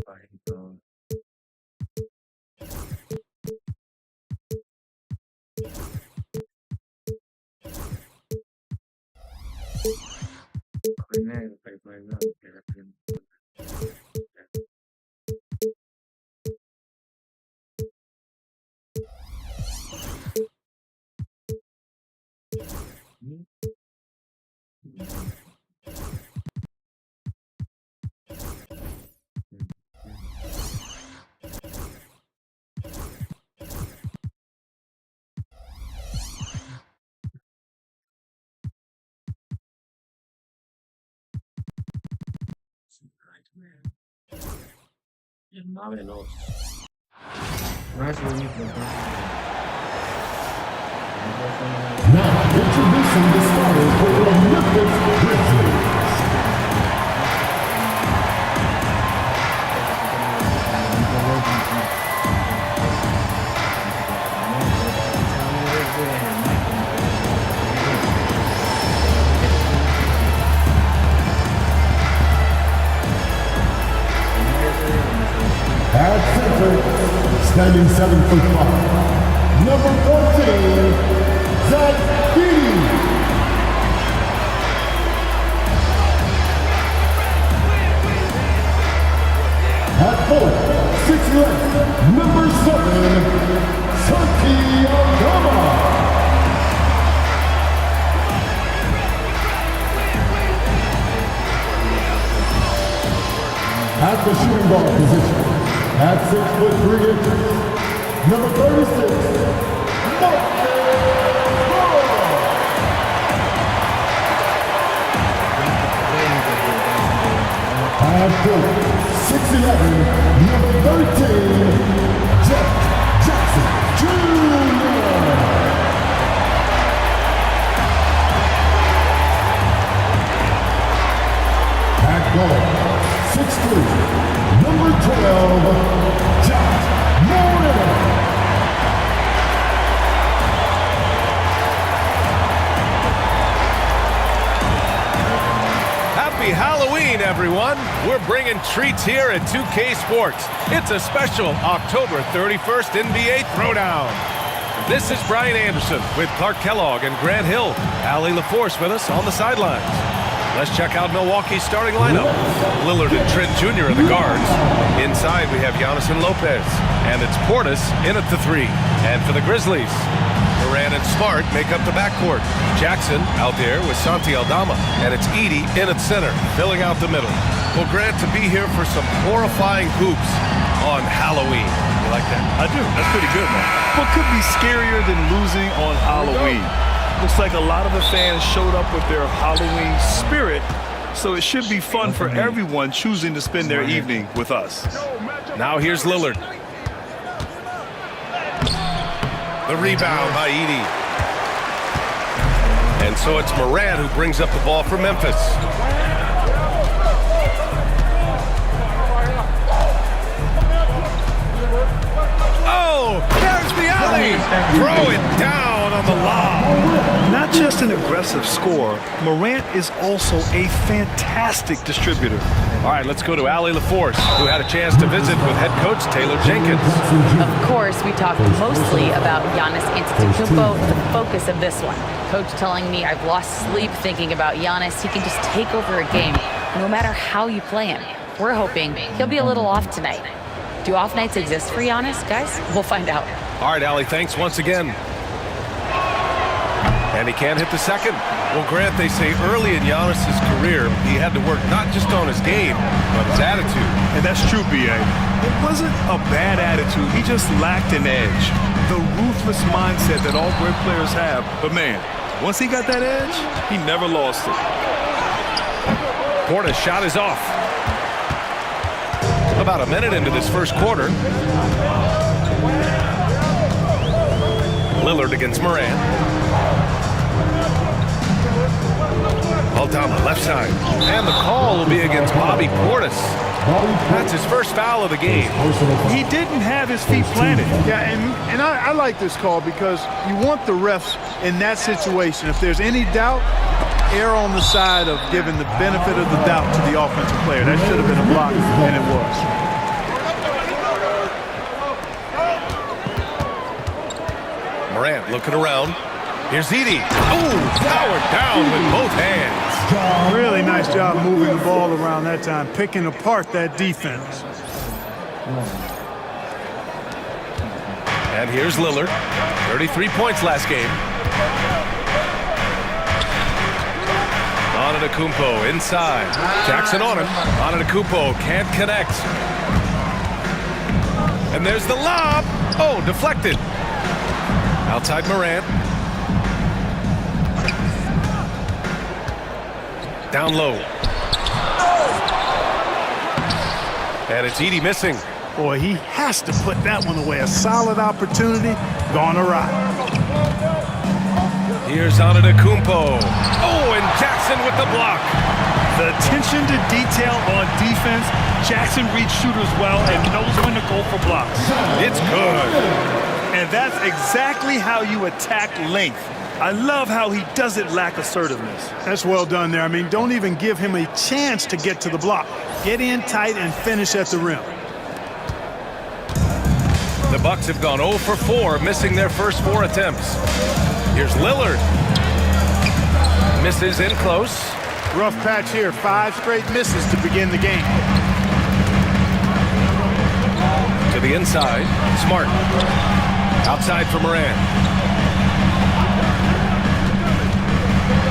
Bajito. Negro, no, el más veloz. Más bonito. Now introducing the starters for the Memphis Grizzlies. At center, standing 7'5", number 14, Zach Beatty. At forward, 6'11", number 7, Turkey Aldama. At the shooting guard position, at 6'3", number 36, at 6'11", number 13, Jeff Jackson Jr. At guard, 6'3", number 12, Jack Moore. Happy Halloween, everyone! We're bringing treats here at 2K Sports. It's a special October 31st NBA Throwdown. This is Brian Anderson with Clark Kellogg and Grant Hill. Allie LaForce with us on the sidelines. Let's check out Milwaukee's starting lineup. Lillard and Trent Jr. are the guards. Inside, we have Giannis and Lopez. And it's Portis in at the 3. And for the Grizzlies, Moran and Smart make up the backcourt. Jackson out there with Santi Aldama. And it's Edey in at center, filling out the middle. Well, Grant, to be here for some horrifying hoops on Halloween. You like that? I do. That's pretty good, man. What could be scarier than losing on Halloween? Looks like a lot of the fans showed up with their Halloween spirit, so it should be fun for everyone choosing to spend their evening with us. Now here's Lillard. The rebound by Edey. And so it's Moran who brings up the ball for Memphis. Oh, there's the alley. Throw it down on the lob. Not just an aggressive scorer, Morant is also a fantastic distributor. All right, let's go to Allie LaForce, who had a chance to visit with head coach Taylor Jenkins. Of course, we talked mostly about Giannis Antetokounmpo, the focus of this one. Coach telling me I've lost sleep thinking about Giannis. He can just take over a game, no matter how you play him. We're hoping he'll be a little off tonight. Do off nights exist for Giannis, guys? We'll find out. All right, Allie, thanks once again. And he can't hit the second. Well, Grant, they say early in Giannis' career, he had to work not just on his game, but his attitude. And that's true, B.A. It wasn't a bad attitude. He just lacked an edge. The ruthless mindset that all great players have. But, man, once he got that edge, he never lost it. Portis' shot is off. About a minute into this first quarter. Lillard against Moran. Aldama, left side. And the call will be against Bobby Portis. That's his first foul of the game. He didn't have his feet planted. Yeah, and I like this call because you want the refs in that situation. If there's any doubt, err on the side of giving the benefit of the doubt to the offensive player. That should have been a block, and it was. Morant looking around. Here's Edie. Ooh, powered down with both hands. Really nice job moving the ball around that time, picking apart that defense. And here's Lillard. 33 points last game. Antetokounmpo inside. Jackson on him. Antetokounmpo can't connect. And there's the lob. Oh, deflected. Outside Morant. Down low. And it's Edie missing. Boy, he has to put that one away. A solid opportunity, gone awry. Here's Antetokounmpo. Oh, and Jackson with the block. The attention to detail on defense. Jackson reads shooters well and knows when to go for blocks. It's good. And that's exactly how you attack length. I love how he doesn't lack assertiveness. That's well done there. I mean, don't even give him a chance to get to the block. Get in tight and finish at the rim. The Bucks have gone 0 for 4, missing their first 4 attempts. Here's Lillard. Misses in close. Rough patch here. 5 straight misses to begin the game. To the inside. Smart. Outside for Morant.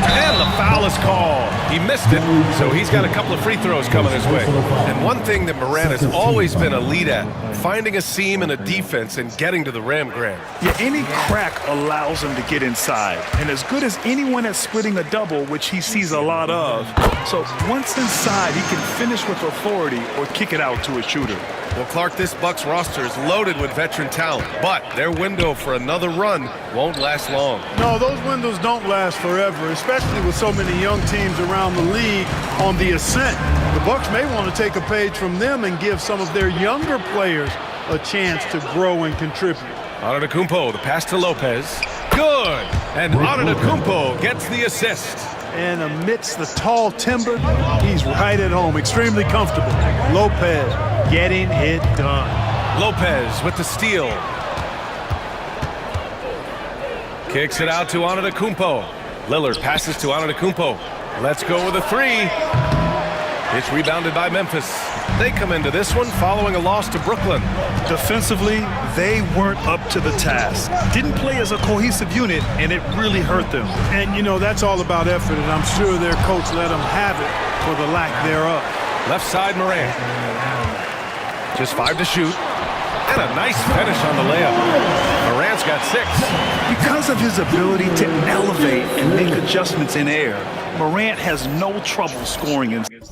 And the foul is called. He missed it, so he's got a couple of free throws coming his way. And one thing that Morant has always been a lead at, finding a seam in a defense and getting to the rim, Grant. Yeah, any crack allows him to get inside. And as good as anyone at splitting a double, which he sees a lot of. So once inside, he can finish with authority or kick it out to a shooter. Well, Clark, this Bucks roster is loaded with veteran talent, but their window for another run won't last long. No, those windows don't last forever, especially with so many young teams around the league on the ascent. The Bucks may want to take a page from them and give some of their younger players a chance to grow and contribute. Antetokounmpo, the pass to Lopez. Good! And Antetokounmpo gets the assist. And amidst the tall timber, he's right at home, extremely comfortable. Lopez getting it done. Lopez with the steal. Kicks it out to Antetokounmpo. Lillard passes to Antetokounmpo. Let's go with a 3. It's rebounded by Memphis. They come into this one following a loss to Brooklyn. Defensively, they weren't up to the task. Didn't play as a cohesive unit, and it really hurt them. And, you know, that's all about effort, and I'm sure their coach let them have it for the lack thereof. Left side, Morant. Just 5 to shoot. And a nice finish on the layup. Morant's got 6. Because of his ability to elevate and make adjustments in air, Morant has no trouble scoring inside.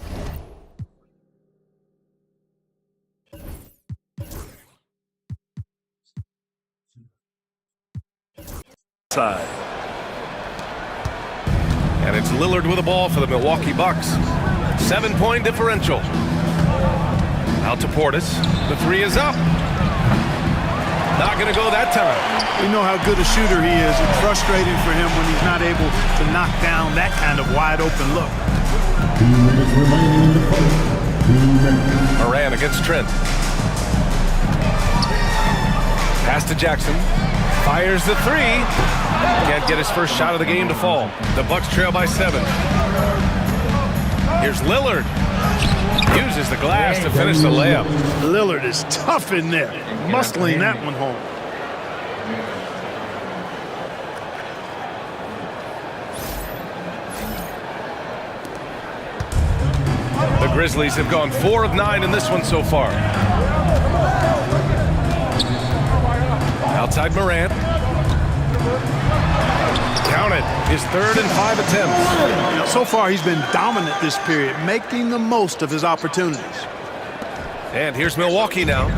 And it's Lillard with the ball for the Milwaukee Bucks. 7-point differential. Out to Portis. The 3 is up. Not going to go that time. We know how good a shooter he is. It's frustrating for him when he's not able to knock down that kind of wide open look. 2 minutes remaining in the fight. 2 minutes. Morant against Trent. Pass to Jackson. Fires the 3. Can't get his first shot of the game to fall. The Bucks trail by 7. Here's Lillard. Uses the glass to finish the layup. Lillard is tough in there. Muscling that one home. The Grizzlies have gone 4 of 9 in this one so far. Outside Morant. Count it. His 3rd and 5 attempts. You know, so far he's been dominant this period, making the most of his opportunities. And here's Milwaukee now.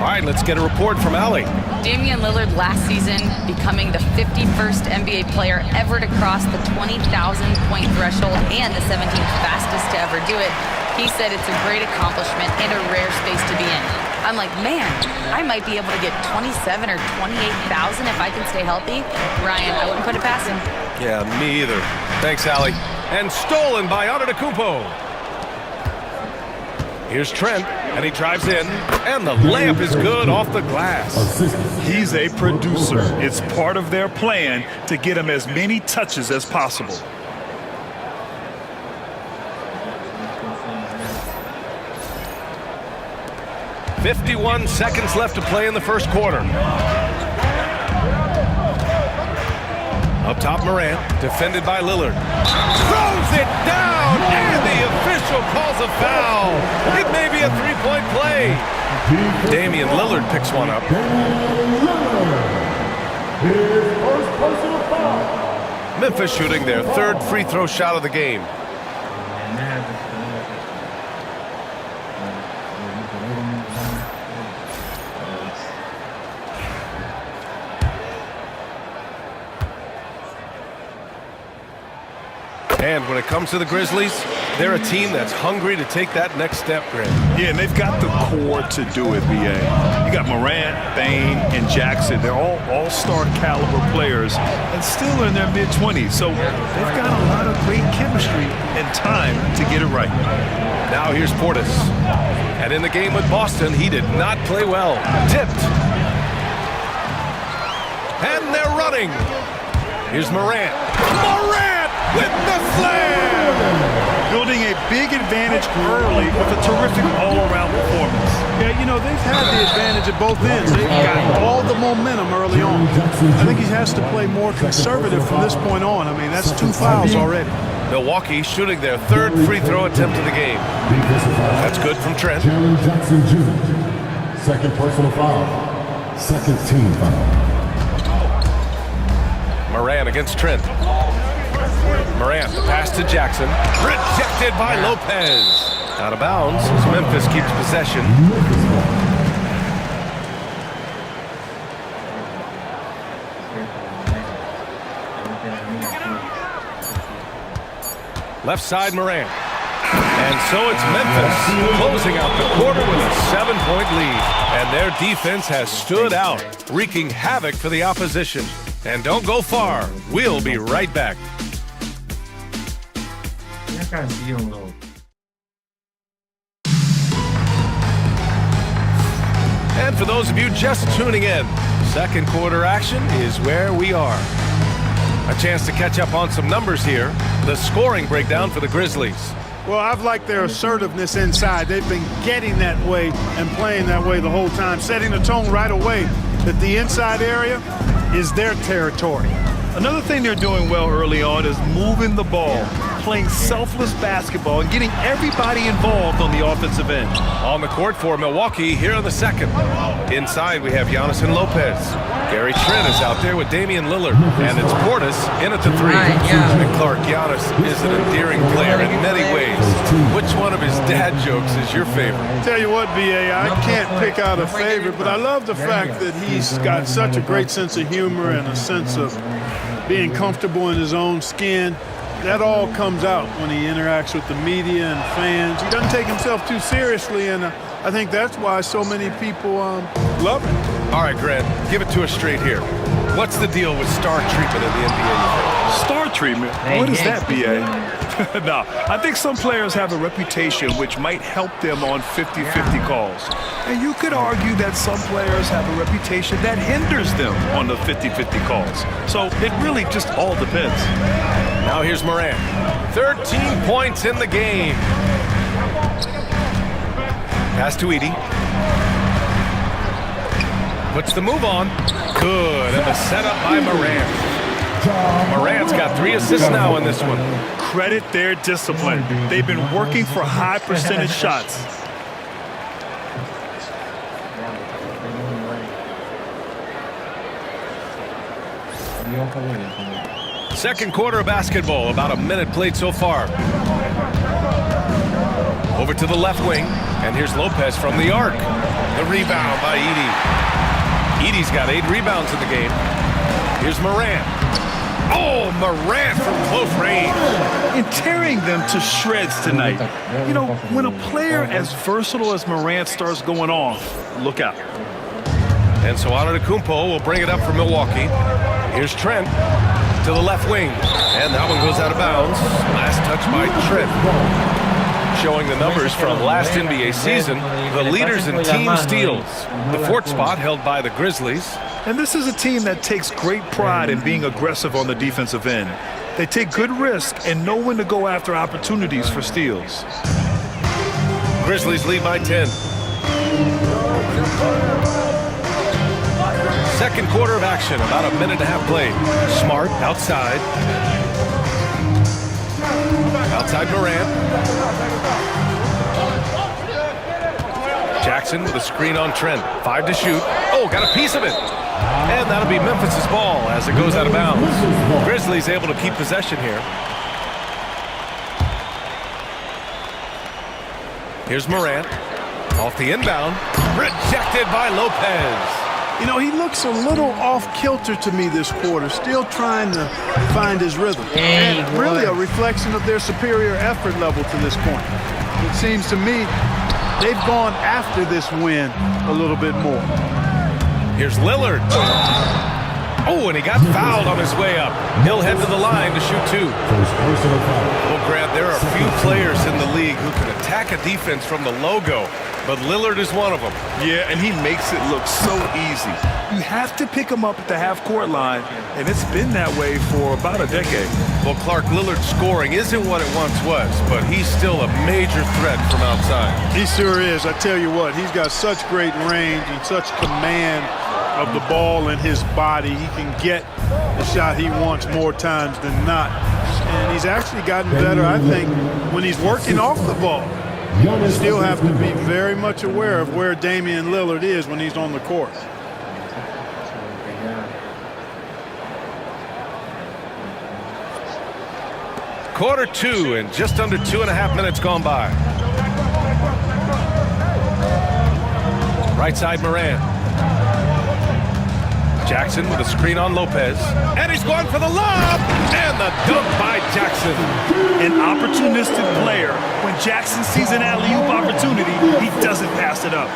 All right, let's get a report from Allie. Damian Lillard last season becoming the 51st NBA player ever to cross the 20,000-point threshold and the 17th fastest to ever do it. He said it's a great accomplishment and a rare space to be in. I'm like, man, I might be able to get 27 or 28,000 if I can stay healthy. Ryan, I wouldn't put it past him. Yeah, me either. Thanks, Allie. And stolen by Antetokounmpo. Here's Trent. And he drives in, and the layup is good off the glass. He's a producer. It's part of their plan to get him as many touches as possible. "51 seconds left to play in the first quarter. Up top, Morant, defended by Lillard. Throws it down, and the official calls a foul. It may be a three-point play. Damian Lillard picks one up. Memphis shooting their third free throw shot of the game. And when it comes to the Grizzlies, they're a team that's hungry to take that next step, Grant. Yeah, and they've got the core to do it, BA. You got Morant, Bane, and Jackson. They're all all-star caliber players and still in their mid-20s. So they've got a lot of great chemistry and time to get it right. Now here's Portis. And in the game with Boston, he did not play well. Tipped. And they're running. Here's Morant. Morant! With the slam! Building a big advantage early with a terrific all-around performance. Yeah, you know, they've had the advantage at both ends. They've got all the momentum early on. I think he has to play more conservative from this point on. I mean, that's 2 fouls already. Milwaukee shooting their third free throw attempt of the game. That's good from Trent. Jaren Jackson Jr. Second personal foul. Second team foul. Morant against Trent. Morant, the pass to Jackson. Rejected by Lopez. Out of bounds as Memphis keeps possession. Left side, Morant. And so it's Memphis closing out the quarter with a 7-point lead. And their defense has stood out, wreaking havoc for the opposition. And don't go far. We'll be right back. And for those of you just tuning in, second quarter action is where we are. A chance to catch up on some numbers here. The scoring breakdown for the Grizzlies. Well, I've liked their assertiveness inside. They've been getting that way and playing that way the whole time, setting the tone right away that the inside area is their territory. Another thing they're doing well early on is moving the ball, playing selfless basketball, and getting everybody involved on the offensive end. On the court for Milwaukee here in the second. Inside we have Giannis and Lopez. Gary Trent is out there with Damian Lillard. And it's Portis in at the three. And Clark, Giannis is an endearing player in many ways. Which one of his dad jokes is your favorite? Tell you what, B.A., I can't pick out a favorite, but I love the fact that he's got such a great sense of humor and a sense of being comfortable in his own skin. That all comes out when he interacts with the media and fans. He doesn't take himself too seriously, and I think that's why so many people love him. All right, Grant, give it to us straight here. What's the deal with star treatment in the NBA? Star treatment? What is that, B.A.? No, I think some players have a reputation which might help them on 50-50 calls. And you could argue that some players have a reputation that hinders them on the 50-50 calls. So it really just all depends. Now here's Morant. 13 points in the game. Pass to Edey. Puts the move on. Good, and the setup by Morant. Morant's got 3 assists now in this one. Credit their discipline. They've been working for high percentage shots. Second quarter of basketball, about a minute played so far. Over to the left wing, and here's Lopez from the arc. The rebound by Edey. Edey's got 8 rebounds in the game. Here's Morant. Oh, Morant from close range. And tearing them to shreds tonight. You know, when a player as versatile as Morant starts going off, look out. And so Antetokounmpo will bring it up for Milwaukee. Here's Trent to the left wing. And that one goes out of bounds. Last touch by Trent. showing the numbers from last NBA season. The leaders in team steals. The fourth spot held by the Grizzlies. And this is a team that takes great pride in being aggressive on the defensive end. They take good risk and know when to go after opportunities for steals. Grizzlies lead by 10. Second quarter of action, about a minute and a half played. Smart outside. Outside Morant. Jackson with a screen on Trent. 5 to shoot. Oh, got a piece of it. And that'll be Memphis's ball as it goes out of bounds. Grizzlies able to keep possession here. Here's Morant. Off the inbound. Rejected by Lopez. You know, he looks a little off-kilter to me this quarter, still trying to find his rhythm. And really a reflection of their superior effort level to this point. It seems to me they've gone after this win a little bit more. Here's Lillard. Oh, and he got fouled on his way up. He'll head to the line to shoot 2. Well, Grant, there are a few players in the league who can attack a defense from the logo, but Lillard is one of them. Yeah, and he makes it look so easy. You have to pick him up at the half-court line, and it's been that way for about a decade. Well, Clark, Lillard's scoring isn't what it once was, but he's still a major threat from outside. He sure is. I tell you what, he's got such great range and such command of the ball in his body. He can get the shot he wants more times than not. And he's actually gotten better, I think, when he's working off the ball. You still have to be very much aware of where Damian Lillard is when he's on the court. Quarter 2 and just under 2.5 minutes gone by. Right side Morant. Jackson with a screen on Lopez. And he's going for the lob! And the dunk by Jackson. An opportunistic player. When Jackson sees an alley-oop opportunity, he doesn't pass it up.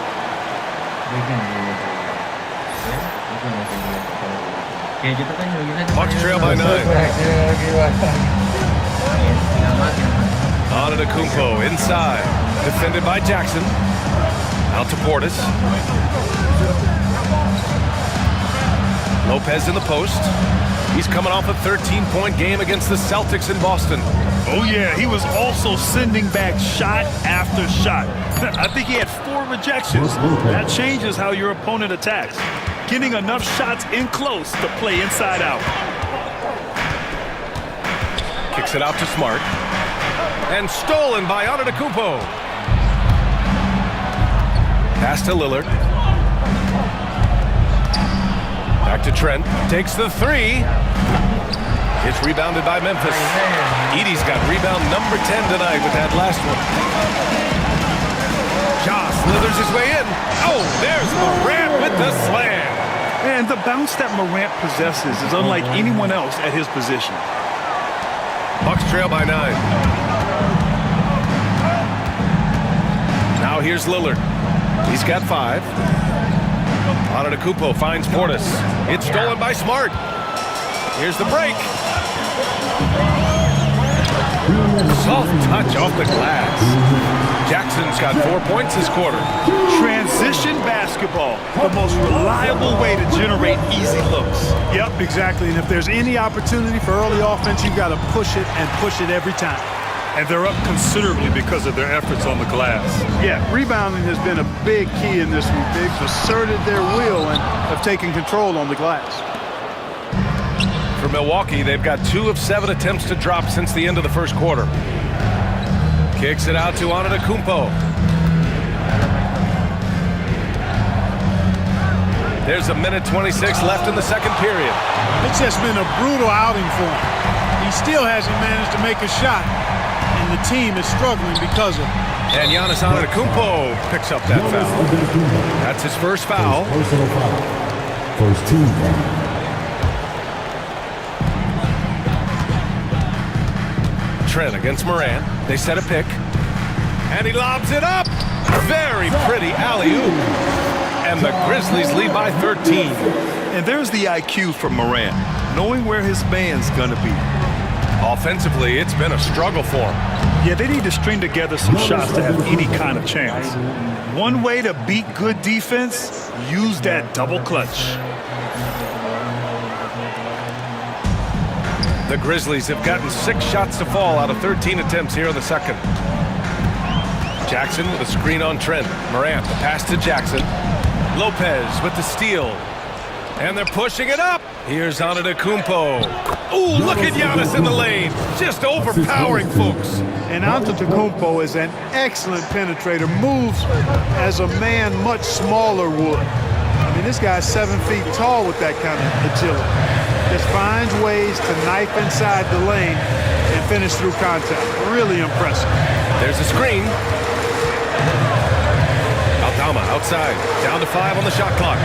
Bucks trail by 9. Antetokounmpo inside. Defended by Jackson. Out to Portis. Lopez in the post. He's coming off a 13-point game against the Celtics in Boston. Oh, yeah, he was also sending back shot after shot. I think he had 4 rejections. That changes how your opponent attacks. Getting enough shots in close to play inside out. Kicks it out to Smart. And stolen by Antetokounmpo. Pass to Lillard. Back to Trent. Takes the 3. It's rebounded by Memphis. Edey's got rebound number 10 tonight with that last one. Ja slithers his way in. Oh, there's Morant with the slam. And the bounce that Morant possesses is unlike anyone else at his position. Bucks trail by 9. Now here's Lillard. He's got 5. Antetokounmpo finds Portis. It's stolen by Smart. Here's the break. Soft touch off the glass. Jackson's got 4 points this quarter. Transition basketball, the most reliable way to generate easy looks. Yep, exactly. And if there's any opportunity for early offense, you've got to push it and push it every time. And they're up considerably because of their efforts on the glass. Yeah, rebounding has been a big key in this one. They've asserted their will and have taken control on the glass. For Milwaukee, they've got 2 of 7 attempts to drop since the end of the first quarter. Kicks it out to Antetokounmpo. There's a minute 26 left in the second period. It's just been a brutal outing for him. He still hasn't managed to make a shot. And the team is struggling because of it. And Giannis Antetokounmpo picks up that foul. That's his first foul. Personal foul. First team foul. Trent against Morant. They set a pick. And he lobs it up. Very pretty alley-oop. And the Grizzlies lead by 13. And there's the IQ from Morant, knowing where his man's going to be. Offensively, it's been a struggle for them. Yeah, they need to string together some shots to have any kind of chance. One way to beat good defense, use that double clutch. The Grizzlies have gotten 6 shots to fall out of 13 attempts here in the second. Jackson with a screen on Trent. Morant, the pass to Jackson. Lopez with the steal. And they're pushing it up. Here's Antetokounmpo. Ooh, look at Giannis in the lane. Just overpowering folks. And Antetokounmpo is an excellent penetrator. Moves as a man much smaller would. I mean, this guy's 7 feet tall with that kind of agility. Just finds ways to knife inside the lane and finish through contact. Really impressive. There's a screen. Aldama outside. Down to 5 on the shot clock.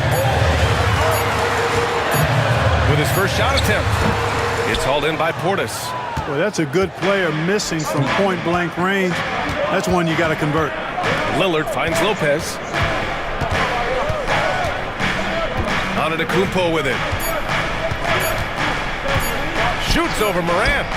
With his first shot attempt. It's hauled in by Portis. Well, that's a good player missing from point-blank range. That's one you got to convert. Lillard finds Lopez. Antetokounmpo with it. Shoots over Morant.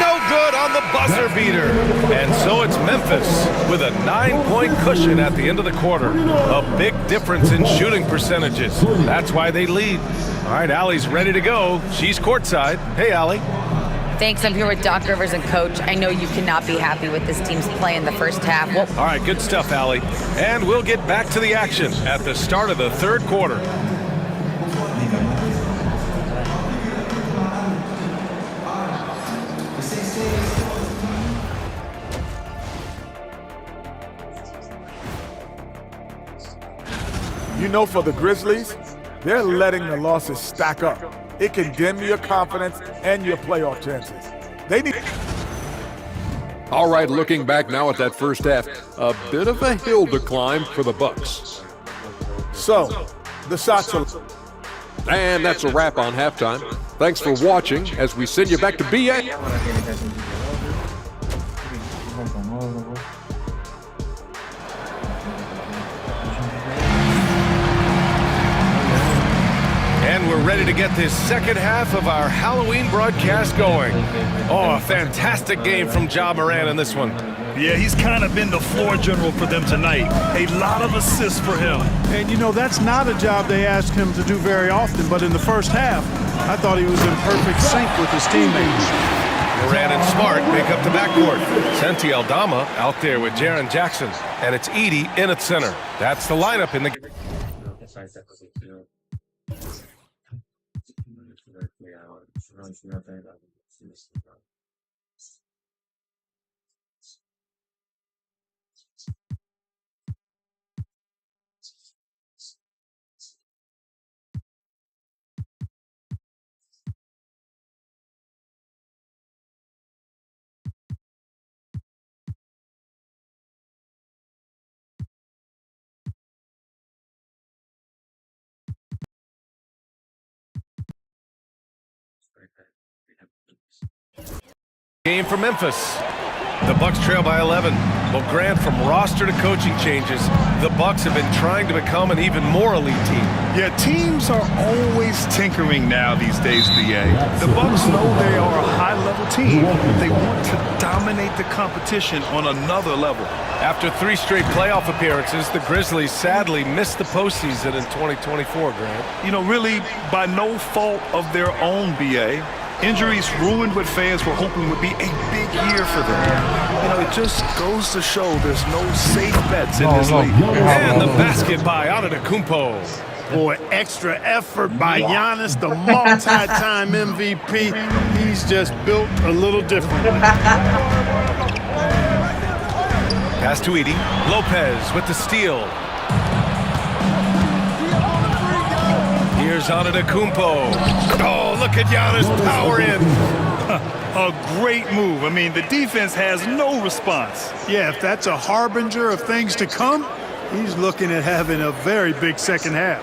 No good on the buzzer beater. And so it's Memphis with a 9-point cushion at the end of the quarter. A big difference in shooting percentages. That's why they lead. All right, Allie's ready to go. She's courtside. Hey, Allie. Thanks. I'm here with Doc Rivers and Coach. I know you cannot be happy with this team's play in the first half. All right, good stuff, Allie. And we'll get back to the action at the start of the third quarter. You know, for the Grizzlies, they're letting the losses stack up. It can dim your confidence and your playoff chances. They need. All right, looking back now at that first half, a bit of a hill to climb for the Bucks. So, the shots are. And that's a wrap on halftime. Thanks for watching as we send you back to BA. And we're ready to get this second half of our Halloween broadcast going. Oh, a fantastic game from Ja Morant in this one. Yeah, he's kind of been the floor general for them tonight. A lot of assists for him. And, you know, that's not a job they ask him to do very often, but in the first half, I thought he was in perfect sync with his teammates. Morant and Smart make up the backcourt. Santi Aldama out there with Jaren Jackson. And it's Edey in at center. That's the lineup in the game. Game for Memphis. The Bucks trail by 11. Well, Grant, from roster to coaching changes, the Bucks have been trying to become an even more elite team. Yeah, teams are always tinkering now these days, BA. The Bucks know they are a high-level team. They want to dominate the competition on another level. After 3 straight playoff appearances, the Grizzlies sadly missed the postseason in 2024, Grant. You know, really by no fault of their own, BA. Injuries ruined what fans were hoping would be a big year for them. You know, it just goes to show there's no safe bets in this league. And the basket by Antetokounmpo. Boy, extra effort by Giannis, the multi-time MVP. He's just built a little differently. Pass to Edey. Lopez with the steal. Here's Antetokounmpo. Oh, look at Giannis power in. A great move. I mean, the defense has no response. Yeah, if that's a harbinger of things to come, he's looking at having a very big second half.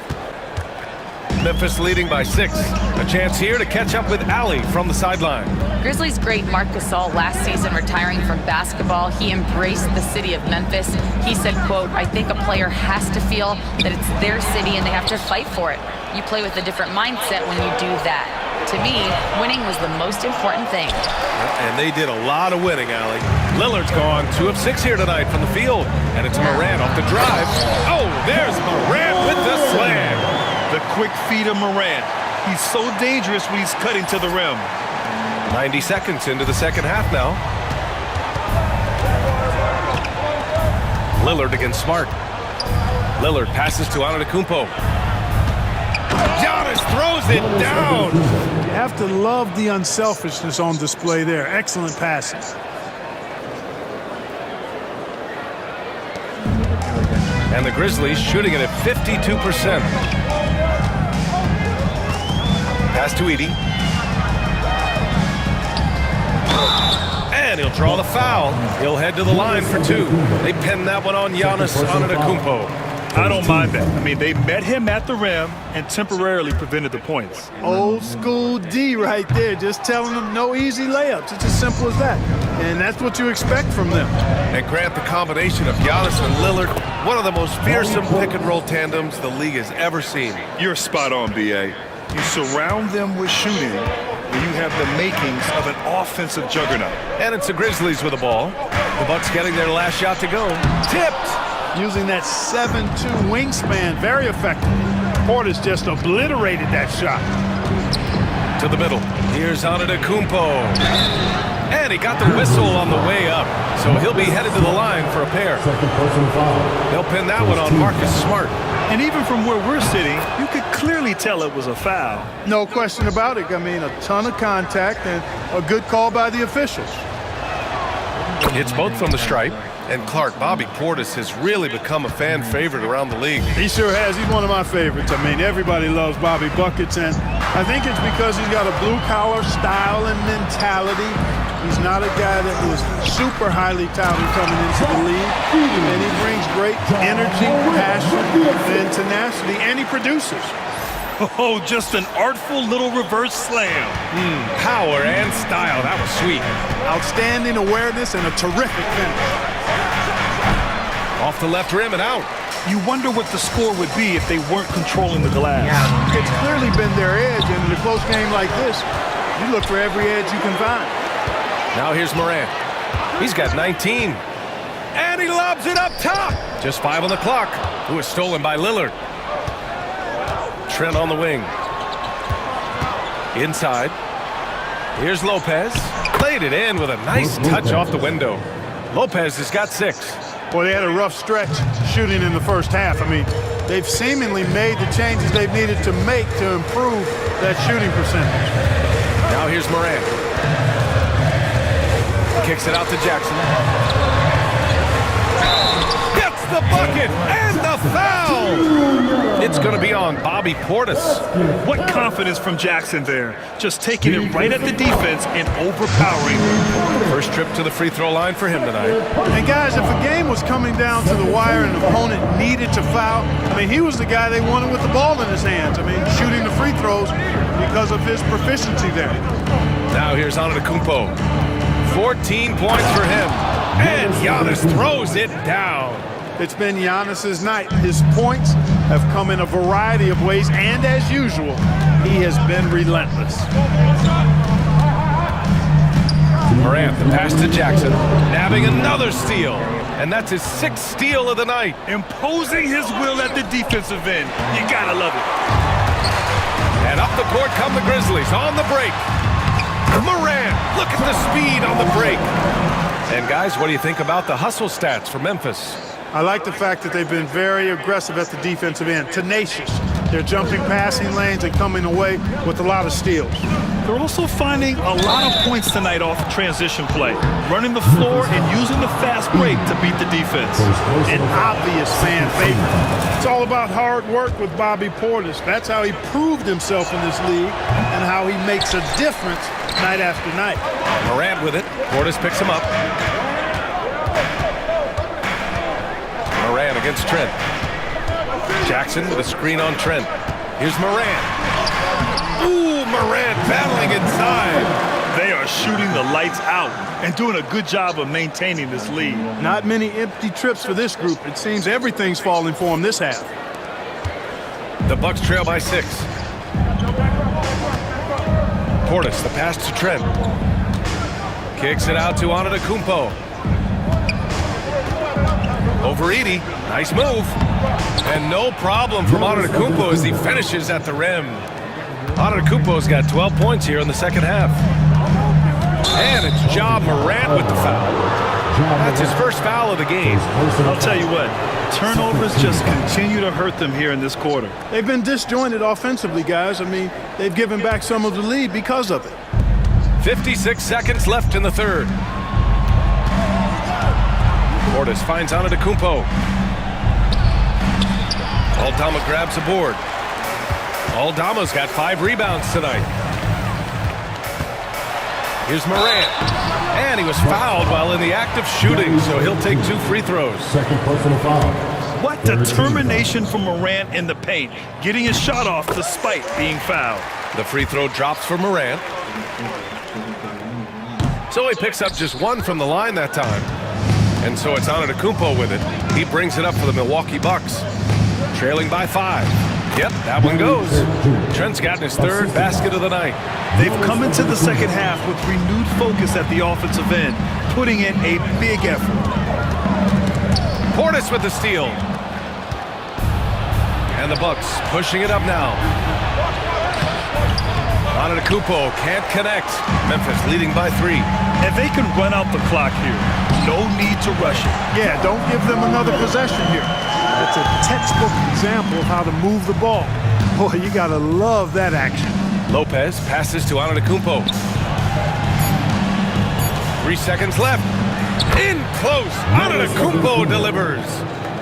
Memphis leading by 6. A chance here to catch up with Allie from the sideline. Grizzlies great Marc Gasol last season retiring from basketball. He embraced the city of Memphis. He said, quote, "I think a player has to feel that it's their city and they have to fight for it. You play with a different mindset when you do that." To me, winning was the most important thing. And they did a lot of winning, Allie. Lillard's gone 2 of 6 here tonight from the field. And it's Morant off the drive. Oh, there's Morant with the slam. The quick feed of Morant. He's so dangerous when he's cutting to the rim. 90 seconds into the second half now. Lillard against Smart. Lillard passes to Antetokounmpo. Giannis throws it down. You have to love the unselfishness on display there. Excellent passes. And the Grizzlies shooting it at 52%. Pass to Edey. And he'll draw the foul. He'll head to the line for 2. They pin that one on Giannis Antetokounmpo. I don't mind that. I mean, they met him at the rim and temporarily prevented the points. Old school D right there, just telling them no easy layups. It's as simple as that. And that's what you expect from them. And Grant, the combination of Giannis and Lillard, one of the most fearsome pick-and-roll tandems the league has ever seen. You're spot on, B.A. You surround them with shooting, and you have the makings of an offensive juggernaut. And it's the Grizzlies with the ball. The Bucks getting their last shot to go. Tipped! Using that 7'2" wingspan, very effective. Portis just obliterated that shot. To the middle. Here's Antetokounmpo. And he got the whistle on the way up. So he'll be headed to the line for a pair. They'll pin that one on Marcus Smart. And even from where we're sitting, you could clearly tell it was a foul. No question about it. I mean, a ton of contact and a good call by the officials. It's both from the stripe. And Clark, Bobby Portis has really become a fan favorite around the league. He sure has. He's one of my favorites. I mean, everybody loves Bobby Buckets, and I think it's because he's got a blue-collar style and mentality. He's not a guy that was super highly touted coming into the league, and he brings great energy, passion, and tenacity, and he produces. Oh, just an artful little reverse slam. Power and style. That was sweet. Outstanding awareness and a terrific finish. Off the left rim and out. You wonder what the score would be if they weren't controlling the glass. It's clearly been their edge, and in a close game like this, you look for every edge you can find. Now here's Morant. He's got 19. And he lobs it up top. Just 5 on the clock. It was stolen by Lillard. Trent on the wing. Inside. Here's Lopez. Laid it in with a nice touch off the window. Lopez has got 6. Boy, they had a rough stretch shooting in the first half. I mean, they've seemingly made the changes they've needed to make to improve that shooting percentage. Now here's Morant. Kicks it out to Jackson. Gets the bucket and the foul! It's going to be on Bobby Portis. What confidence from Jackson there. Just taking it right at the defense and overpowering. First trip to the free throw line for him tonight. And guys, if a game was coming down to the wire and an opponent needed to foul, I mean, he was the guy they wanted with the ball in his hands. I mean, shooting the free throws because of his proficiency there. Now here's Antetokounmpo. 14 points for him. And Giannis throws it down. It's been Giannis's night. His points have come in a variety of ways, and as usual, he has been relentless. Morant, the pass to Jackson, nabbing another steal. And that's his 6th steal of the night. Imposing his will at the defensive end. You gotta love it. And up the court come the Grizzlies on the break. Morant, look at the speed on the break. And guys, what do you think about the hustle stats for Memphis? I like the fact that they've been very aggressive at the defensive end, tenacious. They're jumping passing lanes and coming away with a lot of steals. They're also finding a lot of points tonight off transition play, running the floor and using the fast break to beat the defense. An obvious fan favorite. It's all about hard work with Bobby Portis. That's how he proved himself in this league and how he makes a difference night after night. Morant with it. Portis picks him up. Morant against Trent. Jackson with a screen on Trent. Here's Morant. Ooh, Morant battling inside. They are shooting the lights out and doing a good job of maintaining this lead. Not many empty trips for this group. It seems everything's falling for them this half. The Bucks trail by 6. Portis, the pass to Trent. Kicks it out to Antetokounmpo. Over Edey. Nice move. And no problem from Antetokounmpo as he finishes at the rim. Antetokounmpo's got 12 points here in the second half. And it's Ja Morant with the foul. That's his first foul of the game. I'll tell you what, turnovers just continue to hurt them here in this quarter. They've been disjointed offensively, guys. I mean, they've given back some of the lead because of it. 56 seconds left in the third. Portis finds Antetokounmpo. Aldama grabs a board. Aldama's got 5 rebounds tonight. Here's Morant. And he was fouled while in the act of shooting, so he'll take 2 free throws. Second personal foul. What determination from Morant in the paint, getting his shot off despite being fouled. The free throw drops for Morant. So he picks up just 1 from the line that time. And so it's Antetokounmpo with it. He brings it up for the Milwaukee Bucks. Trailing by 5. Yep, that one goes. Trent's gotten his 3rd basket of the night. They've come into the second half with renewed focus at the offensive end, putting in a big effort. Portis with the steal. And the Bucks pushing it up now. Antetokounmpo can't connect. Memphis leading by 3. And they can run out the clock here. No need to rush it. Yeah, don't give them another possession here. It's a textbook example of how to move the ball. Boy, you gotta love that action. Lopez passes to Antetokounmpo. 3 seconds left. In close. Antetokounmpo delivers.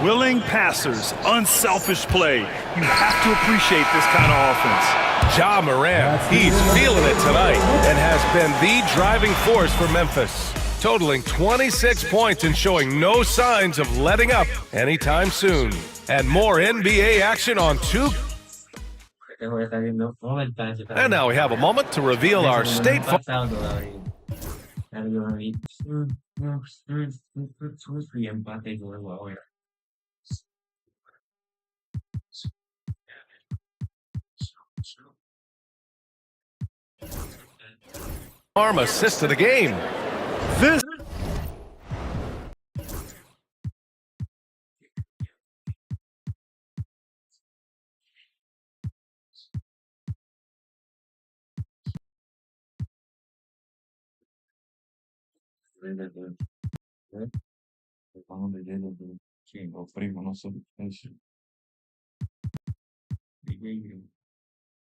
Willing passers, unselfish play. You have to appreciate this kind of offense. Ja Morant, he's feeling it tonight and has been the driving force for Memphis, totaling 26 points and showing no signs of letting up anytime soon. And more NBA action on 2. And now we have a moment to reveal our state. Arm assist to the game. This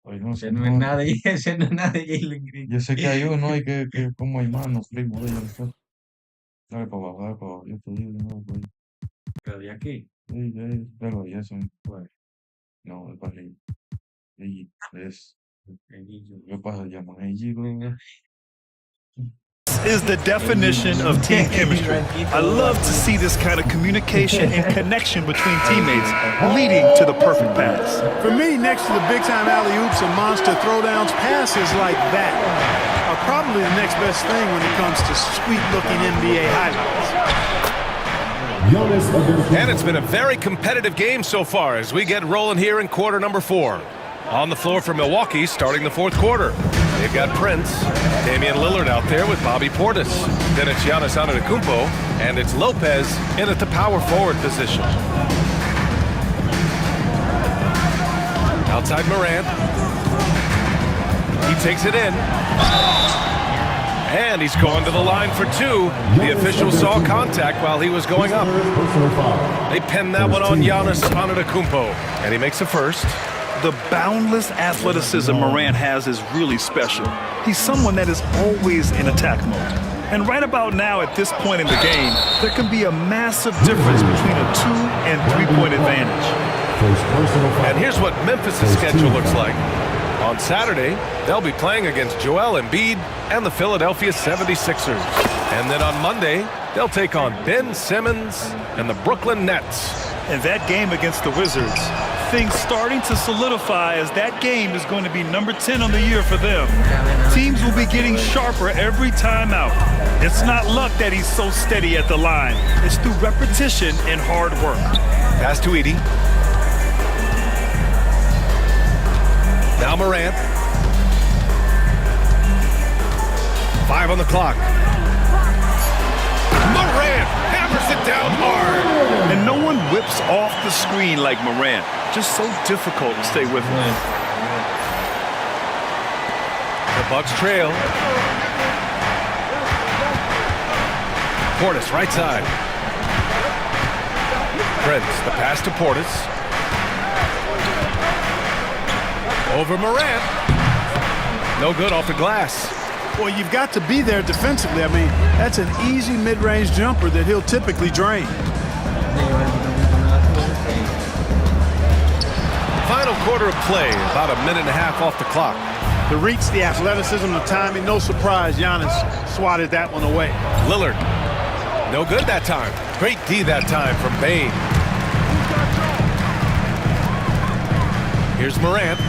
Ese no es nada, ese no es nada de Jalen Green. Yo sé que hay uno y que como hay manos, primo de ellos. Dale para abajo, dale para abajo. Yo te digo, no, pues. Pero de aquí. Sí, pero ya son. No, es para arriba. Y es. Yo paso ya con el is the definition of team chemistry. I love to see this kind of communication and connection between teammates leading to the perfect pass. For me, next to the big-time alley-oops and monster throwdowns, passes like that are probably the next best thing when it comes to sweet-looking NBA highlights. And it's been a very competitive game so far as we get rolling here in quarter number 4. On the floor for Milwaukee starting the 4th quarter. They've got Prince, Damian Lillard out there with Bobby Portis. Then it's Giannis Antetokounmpo, and it's Lopez in at the power forward position. Outside Morant. He takes it in. And he's gone to the line for 2. The official saw contact while he was going up. They pinned that one on Giannis Antetokounmpo, and he makes the first. The boundless athleticism Morant has is really special. He's someone that is always in attack mode. And right about now, at this point in the game, there can be a massive difference between a 2- and 3-point advantage. And here's what Memphis' schedule looks like. On Saturday, they'll be playing against Joel Embiid and the Philadelphia 76ers. And then on Monday, they'll take on Ben Simmons and the Brooklyn Nets. And that game against the Wizards, things starting to solidify as that game is going to be number 10 on the year for them. Teams will be getting sharper every time out. It's not luck that he's so steady at the line. It's through repetition and hard work. Pass to Edey. Now Morant. 5 on the clock. Morant hammers it down hard. And no one whips off the screen like Morant. Just so difficult to stay with him. The Bucks trail. Portis, right side. Prince, the pass to Portis. Over Morant. No good off the glass. Well, you've got to be there defensively. I mean, that's an easy mid-range jumper that he'll typically drain. Final quarter of play, about a minute and a half off the clock. The reach, the athleticism, the timing, no surprise Giannis swatted that one away. Lillard, no good that time. Great D that time from Bane. Here's Morant.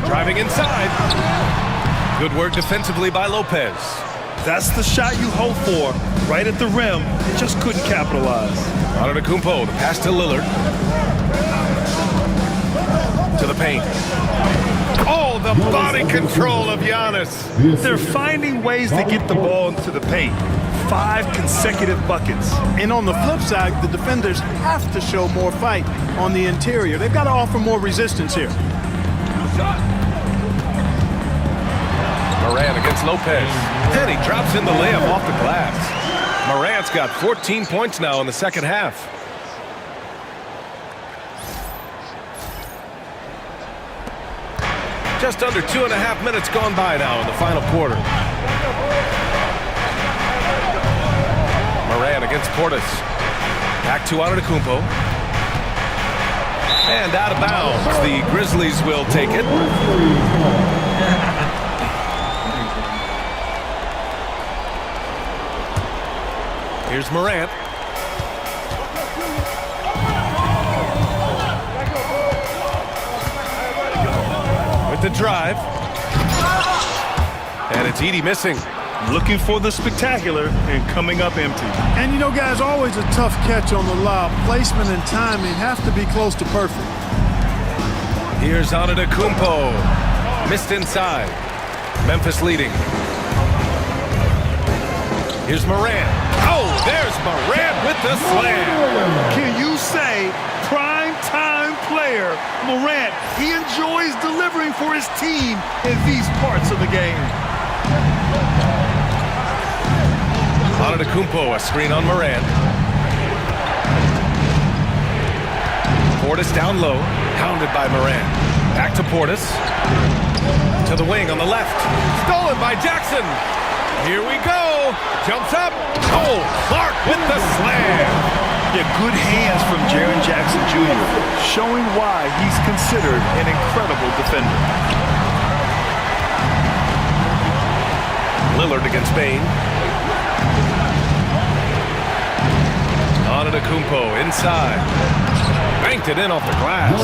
Driving inside. Good work defensively by Lopez. That's the shot you hope for, right at the rim. Just couldn't capitalize. Antetokounmpo, the pass to Lillard. To the paint. Oh, the body control of Giannis. They're finding ways to get the ball into the paint. 5 consecutive buckets. And on the flip side, the defenders have to show more fight on the interior. They've got to offer more resistance here. Morant against Lopez. And he drops in the layup off the glass. Morant's got 14 points now in the second half. Just under 2.5 minutes gone by now in the final quarter. Morant against Portis. Back to Antetokounmpo. And out of bounds. The Grizzlies will take it. Here's Morant. With the drive. And it's Edey missing. Looking for the spectacular and coming up empty. And you know, guys, always a tough catch on the lob. Placement and timing have to be close to perfect. Here's Antetokounmpo. Missed inside. Memphis leading. Here's Morant. Oh, there's Morant with the slam. Can you say prime time player Morant? He enjoys delivering for his team in these parts of the game. Antetokounmpo, a screen on Morant. Portis down low, hounded by Morant. Back to Portis. To the wing on the left. Stolen by Jackson. Here we go. Jumps up. Oh, Clark with the slam. Yeah, good hands from Jaren Jackson Jr., showing why he's considered an incredible defender. Lillard against Bane. Antetokounmpo inside. Banked it in off the glass.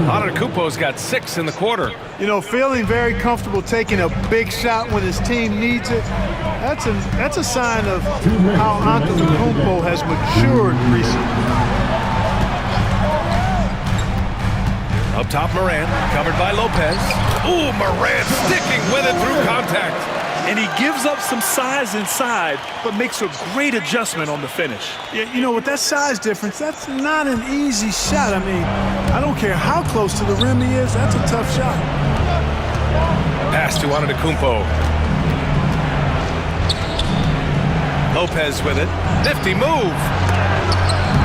Antetokounmpo's got 6 in the quarter. You know, feeling very comfortable taking a big shot when his team needs it. That's a sign of how Antetokounmpo has matured recently. Up top, Morant, covered by Lopez. Ooh, Morant sticking with it through contact. And he gives up some size inside, but makes a great adjustment on the finish. Yeah, you know, with that size difference, that's not an easy shot. I mean, I don't care how close to the rim he is, that's a tough shot. Pass to Antetokounmpo. Lopez with it. Nifty move.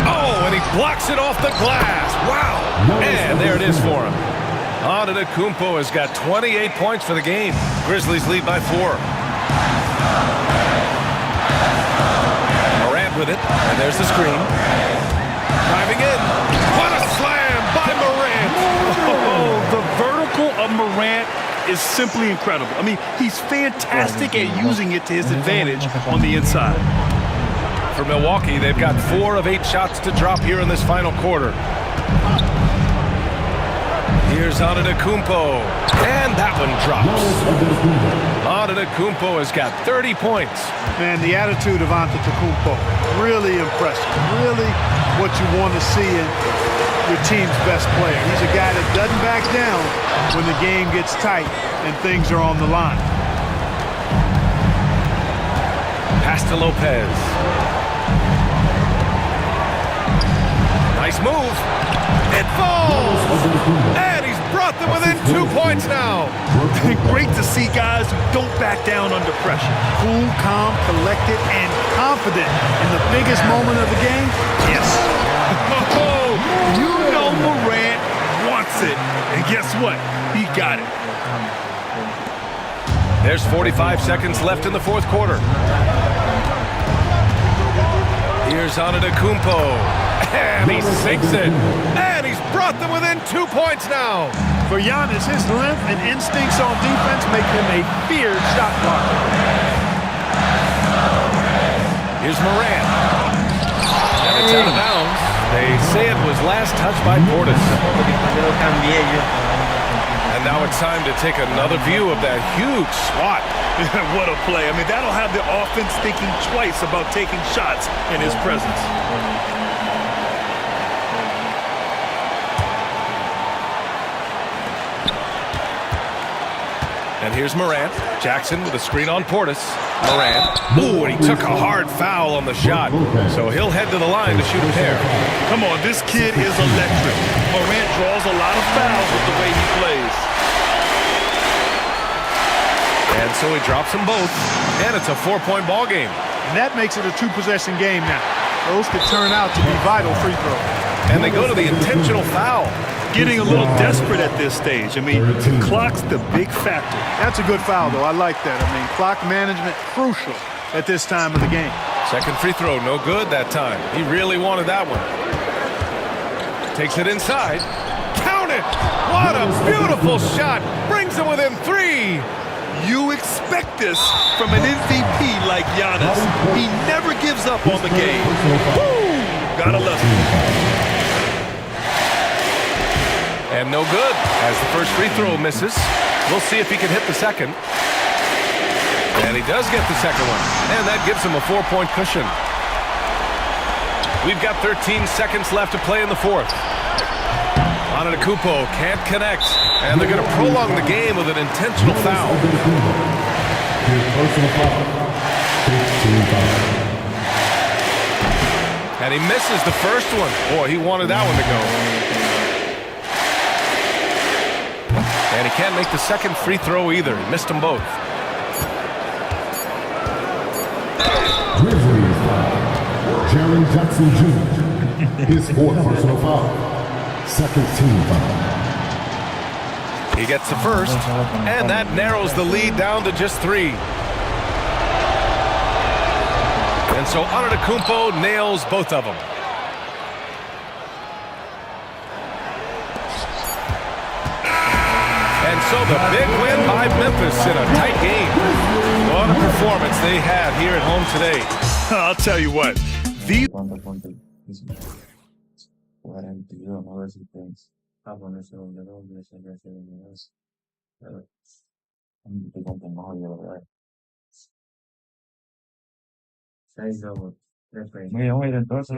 Oh, and he blocks it off the glass. Wow. And there it is for him. Antetokounmpo has got 28 points for the game. Grizzlies lead by 4. Morant with it, and there's the screen. Driving in. What a slam by Morant. Oh, the vertical of Morant is simply incredible. I mean, he's fantastic at using it to his advantage on the inside. For Milwaukee, they've got 4 of 8 shots to drop here in this final quarter. Here's Antetokounmpo, and that one drops. Antetokounmpo has got 30 points. Man, the attitude of Antetokounmpo, really impressive. Really what you want to see. And your team's best player. He's a guy that doesn't back down when the game gets tight and things are on the line. Pass to Lopez. Nice move. It falls! And he's brought them within 2 points now. Great to see guys who don't back down under pressure. Cool, calm, collected, and confident in the biggest moment of the game. Yes. Oh, you know Morant wants it. And guess what? He got it. There's 45 seconds left in the fourth quarter. Here's Antetokounmpo. And he sinks it. And he's brought them within 2 points now. For Giannis, his length and instincts on defense make him a feared shot blocker. Here's Morant. And it's out of bounds. They say it was last touched by Portis. And now it's time to take another view of that huge swat. What a play. I mean, that'll have the offense thinking twice about taking shots in his presence. And here's Morant. Jackson with a screen on Portis. Morant. Ooh, and he took a hard foul on the shot. So he'll head to the line to shoot a pair. Come on, this kid is electric. Morant draws a lot of fouls with the way he plays. And so he drops them both. And it's a 4-point ball game. And that makes it a 2-possession game now. Those could turn out to be vital free throws. And they go to the intentional foul. Getting a little desperate at this stage. I mean, the clock's the big factor. That's a good foul, though. I like that. I mean, clock management crucial at this time of the game. Second free throw, no good that time. He really wanted that one. Takes it inside. Count it! What a beautiful shot! Brings him within 3. You expect this from an MVP like Giannis. He never gives up on the game. Woo! Gotta love it. And no good, as the first free throw misses. We'll see if he can hit the second. And he does get the second one. And that gives him a 4-point cushion. We've got 13 seconds left to play in the fourth. Antetokounmpo can't connect. And they're going to prolong the game with an intentional foul. And he misses the first one. Boy, he wanted that one to go. And he can't make the second free throw either. He missed them both. Grizzlies foul. Jaren Jackson Jr. His fourth personal foul. Second team foul. He gets the first, and that narrows the lead down to just 3. And so Antetokounmpo nails both of them. And so the big win by Memphis in a tight game. What a performance they had here at home today. I'll tell you what. These... Mira, entonces,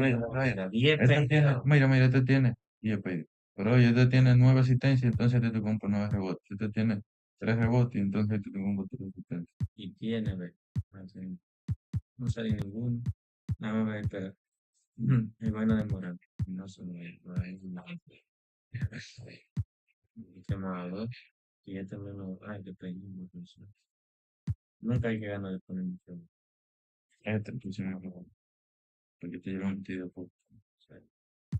mira, este tiene 10 pedidos. Pero oye, este tiene 9 asistencias, entonces este te compra 9 rebotes. Este tiene 3 rebotes, entonces este te compra 3 asistencias. Y tiene, ve. No sale ninguno. Nada más espera. Es bueno de moral. No se me va a ir. ¿Qué más? Y este menos. Ay, que pedimos. Nunca hay que ganar de poner mucho. Este pusieron el rebote. Porque te llevan 22 puntos.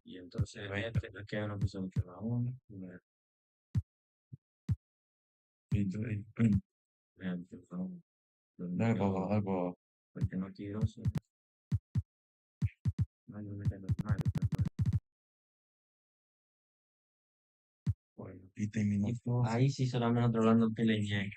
Y entonces este le queda una posición que va a uno. Y entonces, Vean, por favor. dale para abajo, dale para abajo. Porque no quiero eso. No hay una que no es malo. Y terminó todo. Ahí sí solamente hablando que le llega.